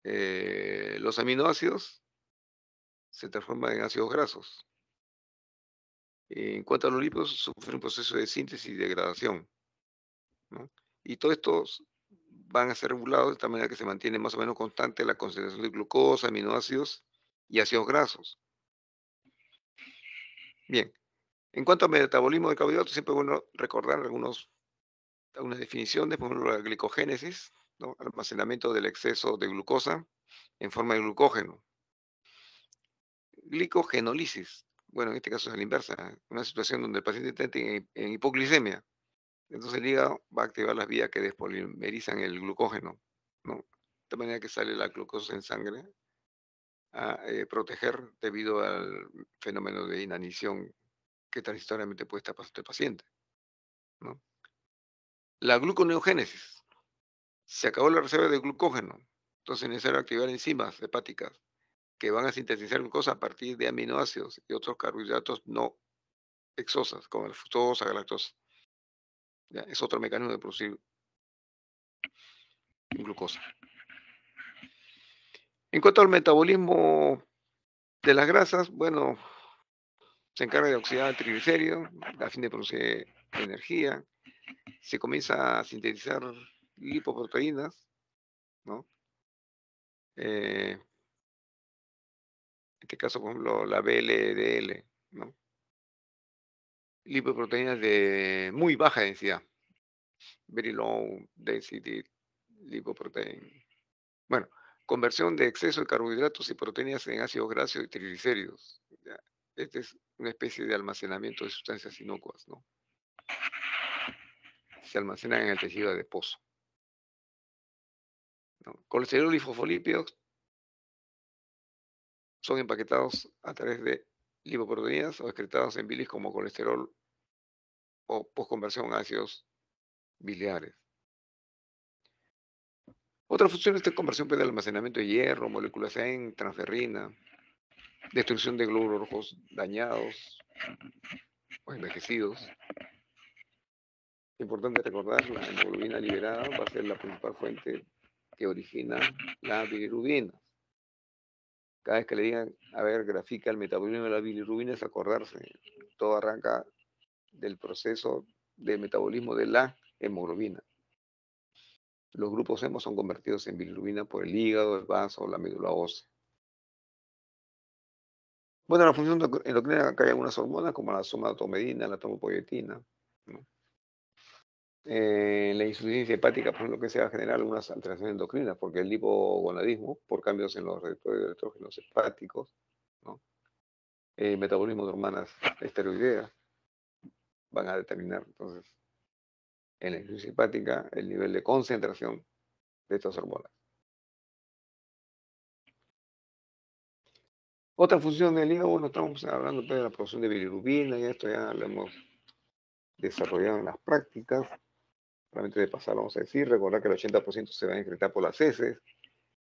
Los aminoácidos se transforman en ácidos grasos. En cuanto a los lípidos, sufren un proceso de síntesis y degradación, ¿no? Y todos estos van a ser regulados de tal manera que se mantiene más o menos constante la concentración de glucosa, aminoácidos y ácidos grasos. Bien, en cuanto al metabolismo de carbohidratos, siempre es bueno recordar algunas definiciones, por ejemplo, la glicogénesis, ¿no? Almacenamiento del exceso de glucosa en forma de glucógeno. Glicogenólisis, bueno, en este caso es a la inversa, una situación donde el paciente está en hipoglicemia. Entonces el hígado va a activar las vías que despolimerizan el glucógeno, ¿no? De tal manera que sale la glucosa en sangre a proteger debido al fenómeno de inanición que transitoriamente puede estar pasando el paciente, ¿no? La gluconeogénesis. Se acabó la reserva de glucógeno, entonces es necesario activar enzimas hepáticas que van a sintetizar glucosa a partir de aminoácidos y otros carbohidratos no hexosas, como la fructosa, galactosa. ¿Ya? Es otro mecanismo de producir glucosa. En cuanto al metabolismo de las grasas, bueno, se encarga de oxidar el triglicérido a fin de producir energía. Se comienza a sintetizar lipoproteínas, ¿no? En este caso, por ejemplo, la VLDL, ¿no? Lipoproteínas de muy baja densidad, very low density lipoprotein. Bueno, conversión de exceso de carbohidratos y proteínas en ácidos grasos y triglicéridos. ¿Ya? Esta es una especie de almacenamiento de sustancias inocuas, ¿no? Se almacenan en el tejido adiposo, ¿no? Colesterol y fosfolípidos son empaquetados a través de lipoproteínas o excretados en bilis como colesterol o postconversión a ácidos biliares. Otra función de esta conversión puede el almacenamiento de hierro, moléculas en transferrina, destrucción de glóbulos rojos dañados o envejecidos. Importante recordar, la hemoglobina liberada va a ser la principal fuente que origina la bilirrubina. Cada vez que le digan, a ver, grafica el metabolismo de la bilirrubina, es acordarse, todo arranca del proceso de metabolismo de la hemoglobina. Los grupos hemo son convertidos en bilirrubina por el hígado, el vaso o la médula ósea. Bueno, la función endocrina, acá hay algunas hormonas como la somatomedina, la tomopoyetina, ¿no? La insuficiencia hepática, por ejemplo, que se va a generar algunas alteraciones endocrinas, porque el hipogonadismo, por cambios en los receptores de estrógenos hepáticos, ¿no? Metabolismo de hormonas esteroideas, van a determinar entonces en la insuficiencia hepática el nivel de concentración de estas hormonas. Otra función del hígado, bueno, estamos hablando pues, de la producción de bilirrubina, y esto ya lo hemos desarrollado en las prácticas. Solamente de pasar, vamos a decir, recordar que el 80% se va a excretar por las heces,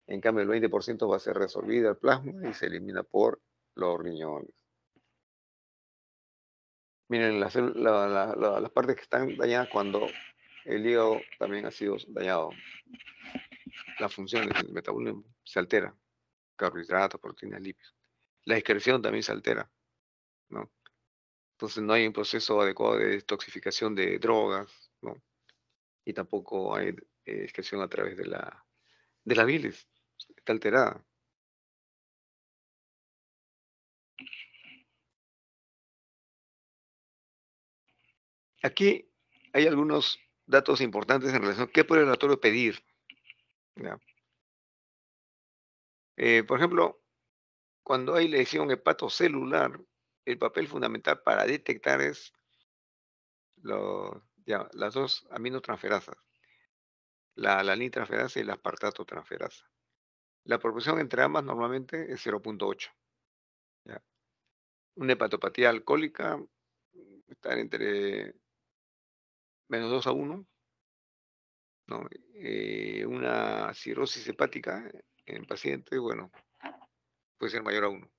en cambio el 20% va a ser resolvida al plasma y se elimina por los riñones. Miren, las partes que están dañadas cuando el hígado también ha sido dañado. Las funciones del metabolismo se altera, carbohidratos, proteínas, lípidos. La excreción también se altera, ¿no? Entonces no hay un proceso adecuado de detoxificación de drogas, ¿no? Y tampoco hay excreción a través de la bilis, está alterada. Aquí hay algunos datos importantes en relación a qué puede el laboratorio pedir, ¿ya? Por ejemplo, cuando hay lesión hepatocelular, el papel fundamental para detectar es las dos aminotransferasas, la alaninotransferasa y la aspartatotransferasa. La proporción entre ambas normalmente es 0,8. ¿Ya? Una hepatopatía alcohólica está entre -2 a 1, ¿no? Una cirrosis hepática en pacientes, bueno, puede ser mayor a 1.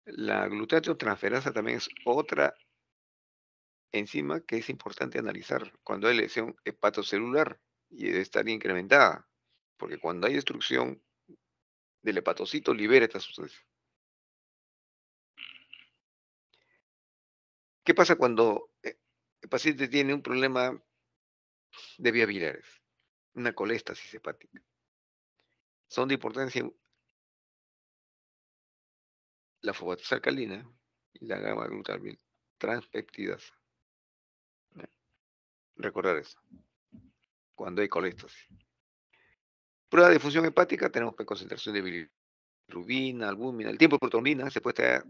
La glutatióntransferasa también es otra enzima que es importante analizar cuando hay lesión hepatocelular y debe estar incrementada, porque cuando hay destrucción del hepatocito libera esta sustancia. ¿Qué pasa cuando el paciente tiene un problema de vías biliares? Una coléstasis hepática. Son de importancia la fosfatasa alcalina y la gamma glutamil transpeptidasa. ¿Ya? Recordar eso, cuando hay coléstasis. Prueba de función hepática, tenemos concentración de bilirrubina, albúmina. El tiempo de protonina se puede estar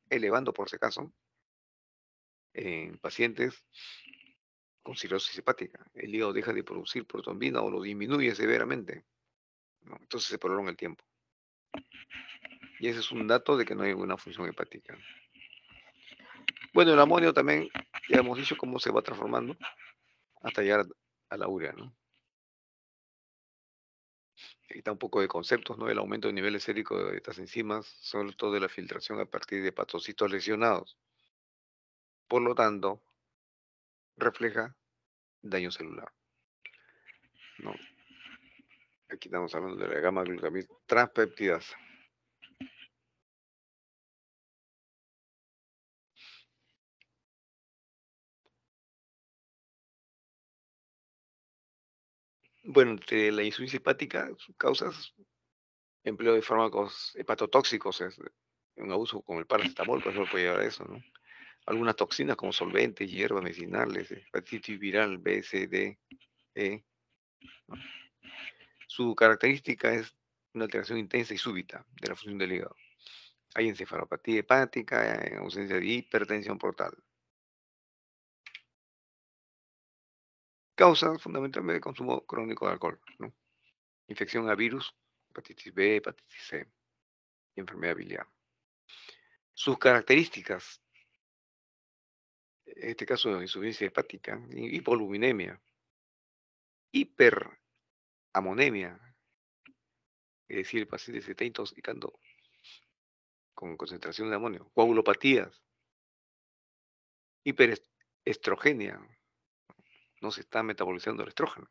elevando, por si acaso, en pacientes con cirrosis hepática. El hígado deja de producir protonina o lo disminuye severamente, ¿no? Entonces se prolonga el tiempo. Y ese es un dato de que no hay buena función hepática. Bueno, el amonio también, ya hemos dicho cómo se va transformando hasta llegar a la urea, ¿no? Ahí está un poco de conceptos, ¿no? El aumento de niveles séricos de estas enzimas, sobre todo de la filtración a partir de hepatocitos lesionados. Por lo tanto, refleja daño celular, ¿no? Aquí estamos hablando de la gamma glutamil transpeptidasa. Bueno, entre la insuficiencia hepática, sus causas, empleo de fármacos hepatotóxicos, un abuso como el paracetamol, por ejemplo, puede llevar a eso, ¿no? Algunas toxinas como solventes, hierbas medicinales, hepatitis viral, B, C, D, E. Su característica es una alteración intensa y súbita de la función del hígado. Hay encefalopatía hepática, en ausencia de hipertensión portal. Causa fundamentalmente de consumo crónico de alcohol, ¿no? Infección a virus, hepatitis B, hepatitis C y enfermedad biliar. Sus características, en este caso de insuficiencia hepática, hipoluminemia, hiperamonemia, es decir, el paciente se está intoxicando con concentración de amonio, coagulopatías, hiperestrogenia, no se está metabolizando el estrógeno.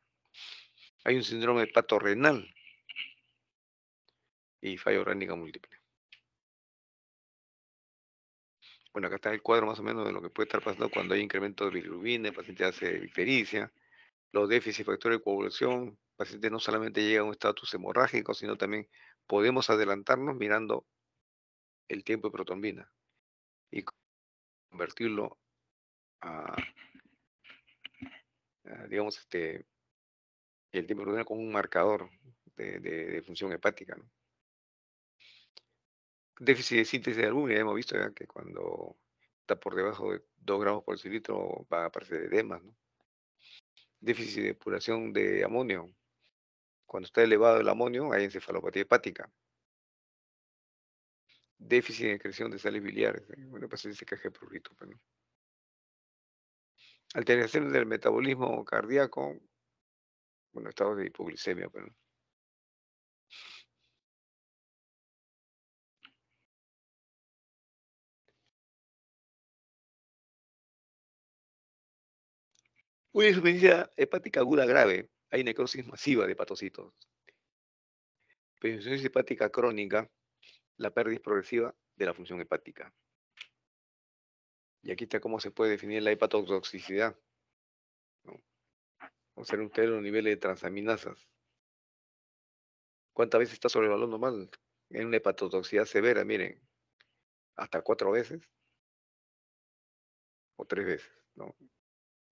Hay un síndrome hepatorrenal y falla orgánica múltiple. Bueno, acá está el cuadro más o menos de lo que puede estar pasando cuando hay incremento de bilirrubina, el paciente hace ictericia, los déficits factores de coagulación, el paciente no solamente llega a un estatus hemorrágico, sino también podemos adelantarnos mirando el tiempo de protombina y convertirlo a, digamos, el tiempo de protombina como un marcador de función hepática, ¿no? Déficit de síntesis de albúmina, ya hemos visto ya que cuando está por debajo de 2 gramos por decilitro va a aparecer edemas, ¿no? Déficit de depuración de amonio. Cuando está elevado el amonio, hay encefalopatía hepática. Déficit de excreción de sales biliares. Bueno, pues se caje prurito, pues, ¿no? Alteraciones del metabolismo cardíaco. Bueno, estados de hipoglicemia, pues, ¿no? Una insuficiencia hepática aguda grave. Hay necrosis masiva de hepatocitos. Pero insuficiencia hepática crónica, la pérdida es progresiva de la función hepática. Y aquí está cómo se puede definir la hepatotoxicidad, ¿no? Observen ustedes los niveles de transaminasas. ¿Cuántas veces está sobre el valor normal? En una hepatotoxicidad severa, miren, hasta 4 veces o 3 veces, ¿no?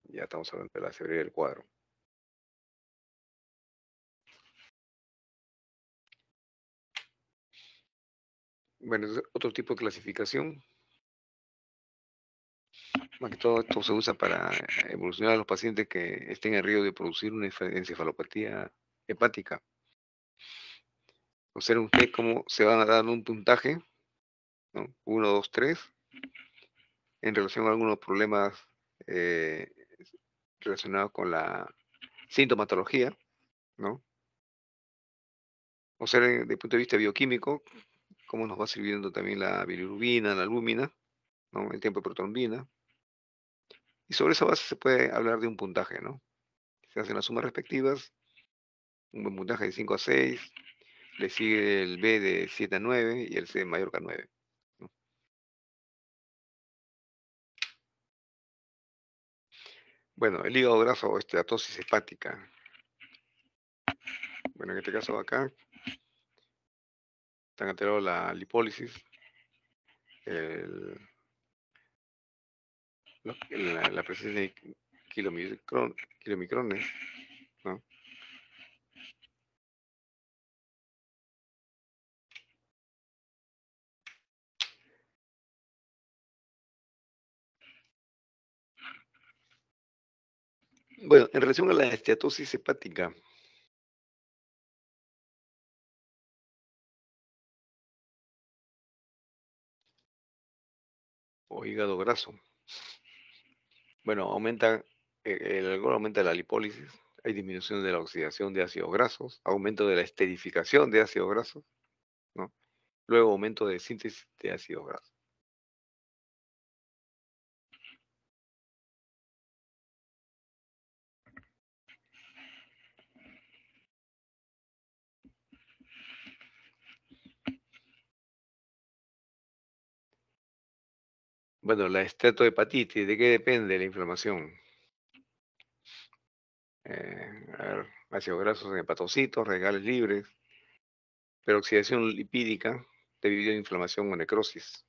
Ya estamos hablando de la severidad del cuadro. Bueno, es otro tipo de clasificación. Más que todo esto se usa para evolucionar a los pacientes que estén en riesgo de producir una encefalopatía hepática. Observen ustedes cómo se van a dar un puntaje, ¿no? 1, 2, 3, en relación a algunos problemas eh, relacionados con la sintomatología, ¿no? Observen desde el punto de vista bioquímico cómo nos va sirviendo también la bilirrubina, la albúmina, ¿no? El tiempo de protrombina. Y sobre esa base se puede hablar de un puntaje, ¿no? Se hacen las sumas respectivas, un buen puntaje de 5 a 6, Le sigue el B de 7 a 9 y el C mayor que a 9, ¿no? Bueno, el hígado graso o esteatosis hepática. Bueno, en este caso acá están alterados la lipólisis, el- la presencia de kilomicrones, ¿no? Bueno, en relación a la esteatosis hepática o hígado graso, bueno, el alcohol aumenta la lipólisis, hay disminución de la oxidación de ácidos grasos, aumento de la esterificación de ácidos grasos, ¿no? Luego aumento de síntesis de ácidos grasos. Bueno, la estatohepatitis, ¿de qué depende la inflamación? A ver, ácidos grasos en hepatocitos, radicales libres, pero oxidación lipídica debido a inflamación o necrosis.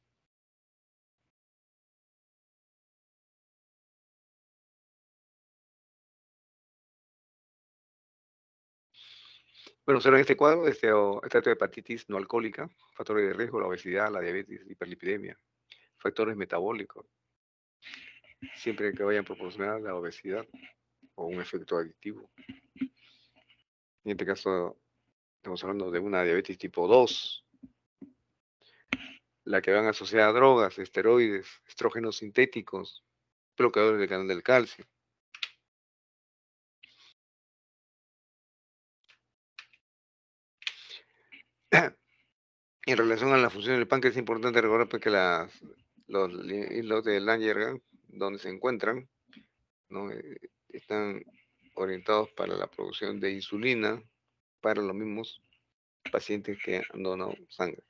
Bueno, solo en este cuadro, estatohepatitis no alcohólica, factores de riesgo, la obesidad, la diabetes, hiperlipidemia, factores metabólicos, siempre que vayan a proporcionar la obesidad o un efecto adictivo. En este caso, estamos hablando de una diabetes tipo 2, la que van asociada a drogas, esteroides, estrógenos sintéticos, bloqueadores del canal del calcio. En relación a la función del páncreas, es importante recordar pues, que los hilos de Langerhans, donde se encuentran, ¿no? Están orientados para la producción de insulina para los mismos pacientes que han donado sangre.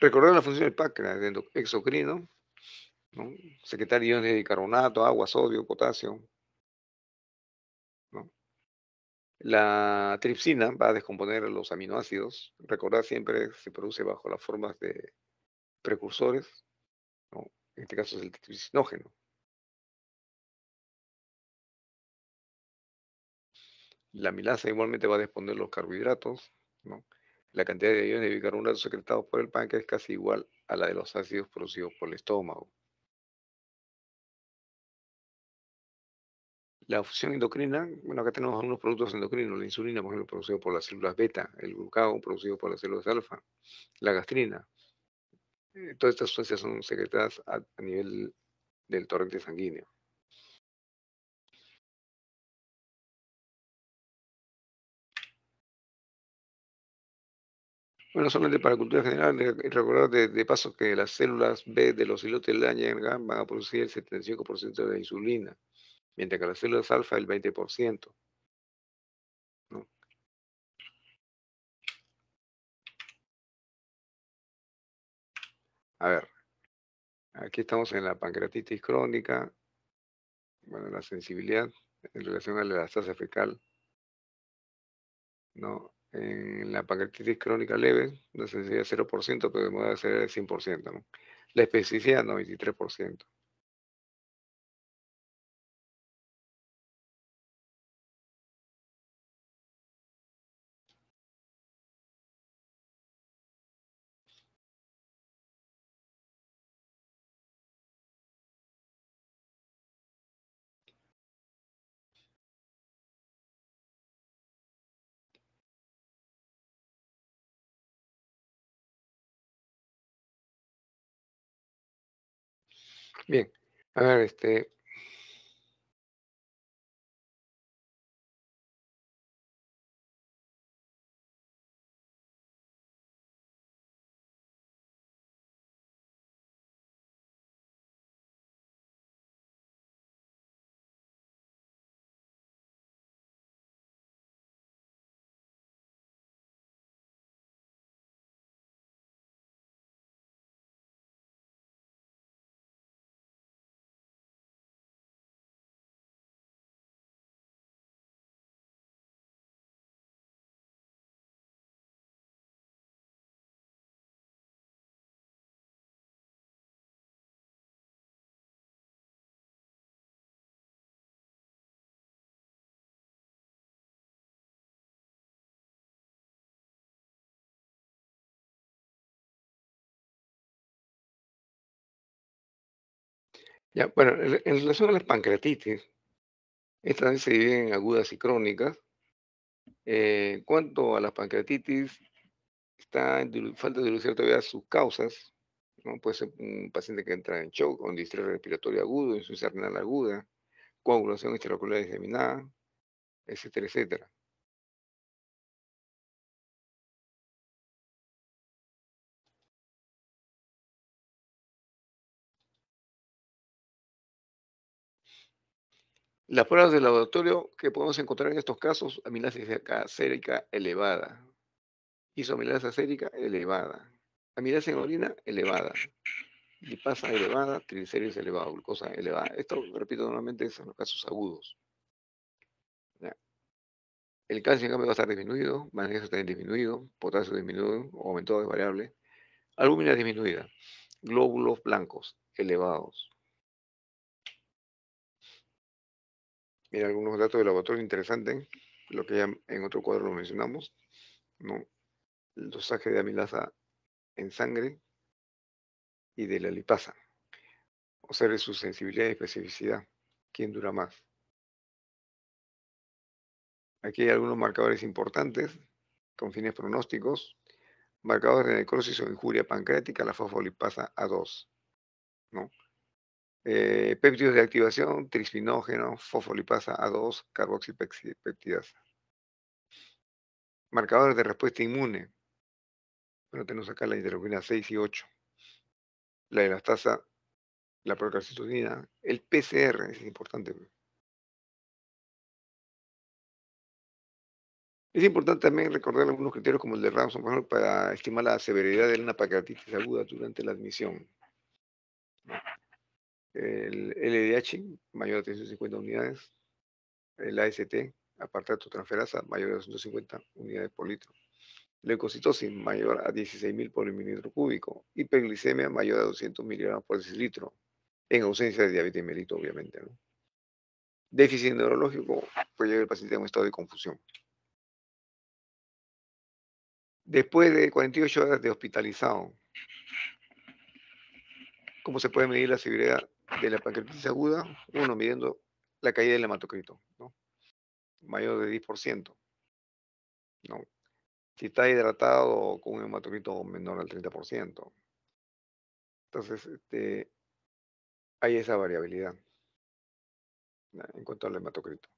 Recordar la función del páncreas, de exocrino, ¿no? Secretar iones de bicarbonato, agua, sodio, potasio, ¿no? La tripsina va a descomponer los aminoácidos. Recordar siempre se produce bajo las formas de precursores, ¿no? En este caso es el tricinógeno. La milasa igualmente va a disponer los carbohidratos, ¿no? La cantidad de iones de bicarbonato secretados por el páncreas es casi igual a la de los ácidos producidos por el estómago. La función endocrina, bueno, acá tenemos algunos productos endocrinos, la insulina, por ejemplo, producido por las células beta, el glucagón, producido por las células alfa, la gastrina. Todas estas sustancias son secretadas a nivel del torrente sanguíneo. Bueno, solamente para cultura general, recordar de paso que las células B de los islotes de Langerhans van a producir el 75% de la insulina, mientras que las células alfa el 20%, ¿no? A ver, aquí estamos en la pancreatitis crónica, bueno, la sensibilidad en relación a la lactancia fecal, ¿no? En la pancreatitis crónica leve, la sensibilidad 0%, pero de ser el 100%, ¿no? La especificidad 93%. Bien, a ver, Ya, bueno, en relación a las pancreatitis, estas se dividen en agudas y crónicas. En cuanto a las pancreatitis, está en falta de dilucidar todavía sus causas, ¿no? Puede ser un paciente que entra en shock con distrés respiratorio agudo, insuficiencia renal aguda, coagulación extraocular diseminada, etcétera, etcétera. Las pruebas de laboratorio que podemos encontrar en estos casos, amilasa sérica elevada, isoamilasa sérica elevada, amilasa en orina elevada, lipasa elevada, triglicéridos elevados, glucosa elevada. Esto, repito, normalmente es en los casos agudos. ¿Ya? El calcio, en cambio, va a estar disminuido, magnesio está disminuido, potasio disminuido o aumentado de variable, albúmina disminuida, glóbulos blancos elevados. Mira, algunos datos de laboratorio interesantes, lo que ya en otro cuadro lo mencionamos, ¿no? El dosaje de amilasa en sangre y de la lipasa, observe su sensibilidad y especificidad, quién dura más. Aquí hay algunos marcadores importantes con fines pronósticos, marcadores de necrosis o injuria pancreática, la fosfolipasa A2, ¿no? Péptidos de activación, trispinógeno, fosfolipasa A2, carboxipeptidasa. Marcadores de respuesta inmune. Bueno, tenemos acá la interleuquina 6 y 8, la elastasa, la procalcitonina, el PCR, es importante. Es importante también recordar algunos criterios como el de Ramsson, por ejemplo, para estimar la severidad de una pancreatitis aguda durante la admisión. El LDH, mayor a 350 unidades. El AST, apartato transferasa, mayor a 250 unidades por litro. Leucocitosis, mayor a 16.000 por mililitro cúbico. Hiperglicemia, mayor a 200 miligramos por decilitro. En ausencia de diabetes mellitus, obviamente, ¿no? Déficit neurológico, puede llegar el paciente a un estado de confusión. Después de 48 horas de hospitalizado, ¿cómo se puede medir la severidad de la pancreatitis aguda? Uno, midiendo la caída del hematocrito, ¿no? Mayor de 10%, ¿no? Si está hidratado con un hematocrito menor al 30%. Entonces, hay esa variabilidad, ¿no? En cuanto al hematocrito.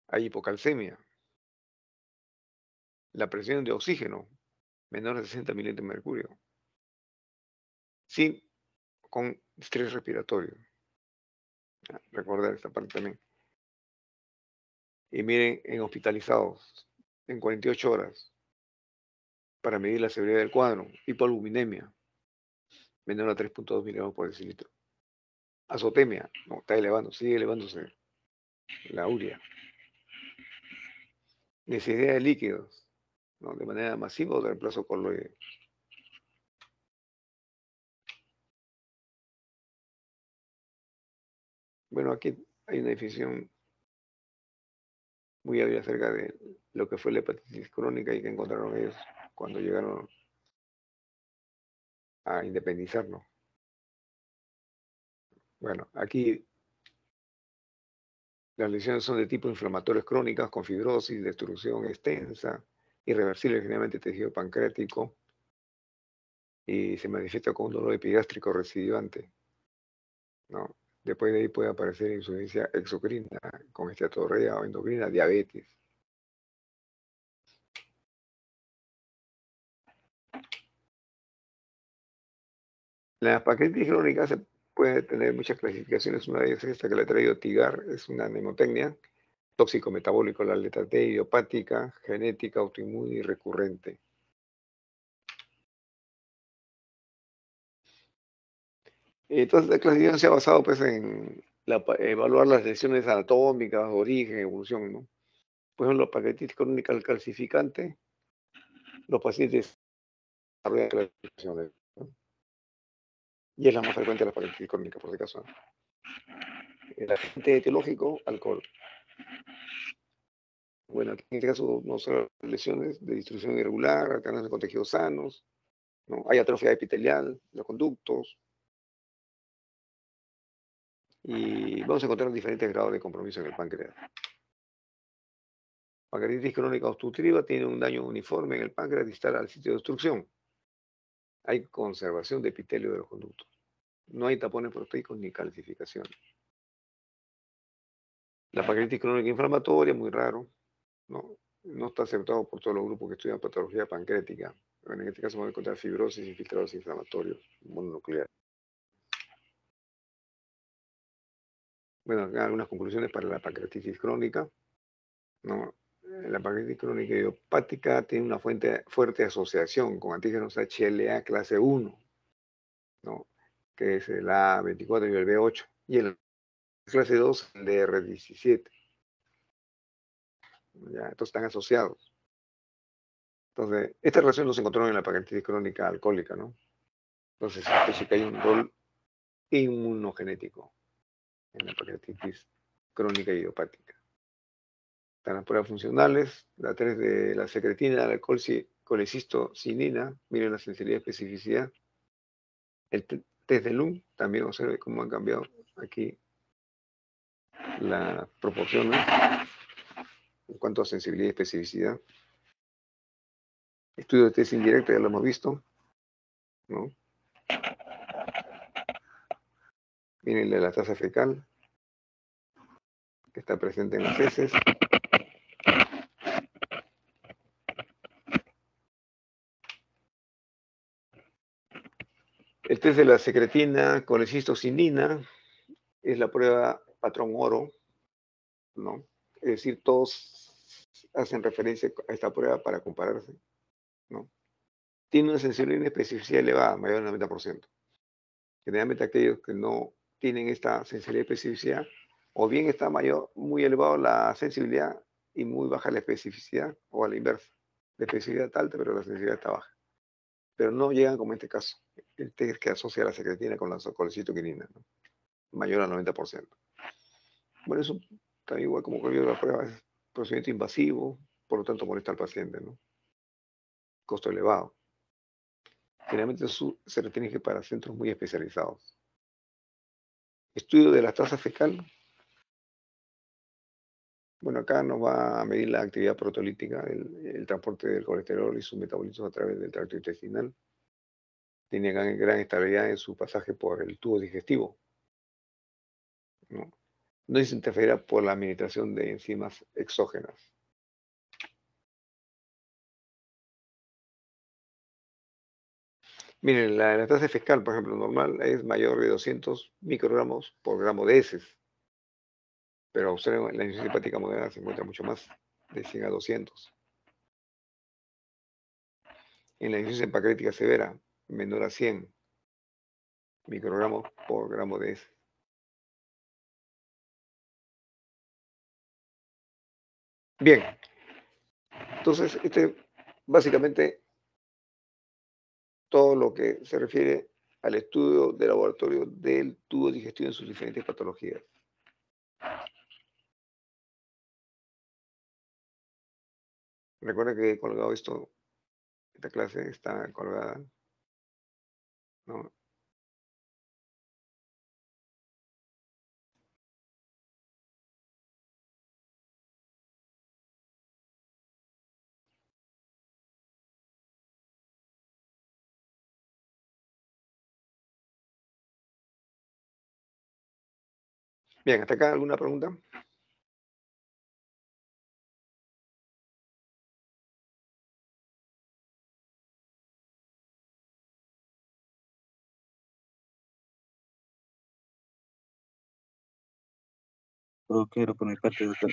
Hay hipocalcemia, la presión de oxígeno menor de 60 mililitros de mercurio, sin, con estrés respiratorio. ¿Ya? Recordar esta parte también. Y miren, en hospitalizados, en 48 horas, para medir la severidad del cuadro, hipoalbuminemia, menor a 3.2 miligramos por decilitro. Azotemia, no, está elevando, sigue elevándose la urea. Necesidad de líquidos, ¿no? De manera masiva o de reemplazo coloide. Bueno, aquí hay una definición muy hábil acerca de lo que fue la hepatitis crónica y que encontraron ellos cuando llegaron a independizarnos. Bueno, aquí las lesiones son de tipo inflamatorias crónicas con fibrosis, destrucción extensa, irreversible generalmente tejido pancreático y se manifiesta con un dolor epigástrico recidivante, ¿no? Después de ahí puede aparecer insuficiencia exocrina, congestiatorrea o endocrina, diabetes. La pancreatitis crónica se puede tener muchas clasificaciones, una de ellas es esta que le he traído TIGAR, es una mnemotecnia, tóxico metabólico, la letra T, idiopática, genética, autoinmune y recurrente. Entonces, la clasificación se ha basado pues, en evaluar las lesiones anatómicas, origen, evolución, ¿no? Por ejemplo, la pancreatitis crónica calcificante, los pacientes desarrollan clasificaciones, ¿no? Y es la más frecuente de la pancreatitis crónica, por si acaso, ¿no? El agente etiológico, alcohol. Bueno, aquí en este caso no son lesiones de distribución irregular, alternancia con tejidos sanos, ¿no? Hay atrofia epitelial, los conductos, Y vamos a encontrar diferentes grados de compromiso en el páncreas. Pancreatitis crónica obstructiva tiene un daño uniforme en el páncreas distal al sitio de obstrucción. Hay conservación de epitelio de los conductos. No hay tapones proteicos ni calcificación. La pancreatitis crónica inflamatoria, muy raro, ¿no? No está aceptado por todos los grupos que estudian patología pancreática. En este caso vamos a encontrar fibrosis, infiltrados inflamatorios, mononucleares. Bueno, acá algunas conclusiones para la pancreatitis crónica, ¿no? La pancreatitis crónica idiopática tiene una fuerte asociación con antígenos HLA clase 1, ¿no? Que es el A24 y el B8, y el clase 2, el DR17. ¿Ya? Entonces están asociados. Entonces, esta relación no se encontró en la pancreatitis crónica alcohólica, ¿no? Entonces, sí que hay un rol inmunogenético en la pancreatitis crónica idiopática. Están las pruebas funcionales, la 3 de la secretina, la colecistocinina, miren la sensibilidad y especificidad. El test de Lung, también observe cómo han cambiado aquí las proporciones en cuanto a sensibilidad y especificidad. Estudio de test indirecto, ya lo hemos visto, ¿no? Miren la tasa fecal, que está presente en las heces. El test de la secretina, colecistocinina, es la prueba patrón oro, ¿no? Es decir, todos hacen referencia a esta prueba para compararse, ¿no? Tiene una sensibilidad y una especificidad elevada, mayor del 90%. Generalmente aquellos que no tienen esta sensibilidad y especificidad, o bien está muy elevado la sensibilidad y muy baja la especificidad, o a la inversa. La especificidad está alta, pero la sensibilidad está baja. Pero no llegan como en este caso, el test que asocia la secretina con la colecitoquinina, ¿no? Mayor al 90%. Bueno, eso también igual como cualquier otra prueba, es procedimiento invasivo, por lo tanto molesta al paciente, ¿no? Costo elevado. Generalmente se restringe para centros muy especializados. Estudio de la tasa fecal. Bueno, acá nos va a medir la actividad proteolítica, el transporte del colesterol y su metabolismo a través del tracto intestinal. Tiene gran estabilidad en su pasaje por el tubo digestivo, ¿no? No es interferida por la administración de enzimas exógenas. Miren, la tasa fecal, por ejemplo, normal es mayor de 200 microgramos por gramo de heces, pero observen, la insuficiencia hepática moderada se encuentra mucho más, de 100 a 200. En la insuficiencia pancreática severa, menor a 100 microgramos por gramo de heces. Bien, entonces, básicamente todo lo que se refiere al estudio de laboratorio del tubo digestivo en sus diferentes patologías. Recuerda que he colgado esta clase está colgada, ¿no? Bien, ¿hasta acá alguna pregunta? Todo claro por mi parte, doctor.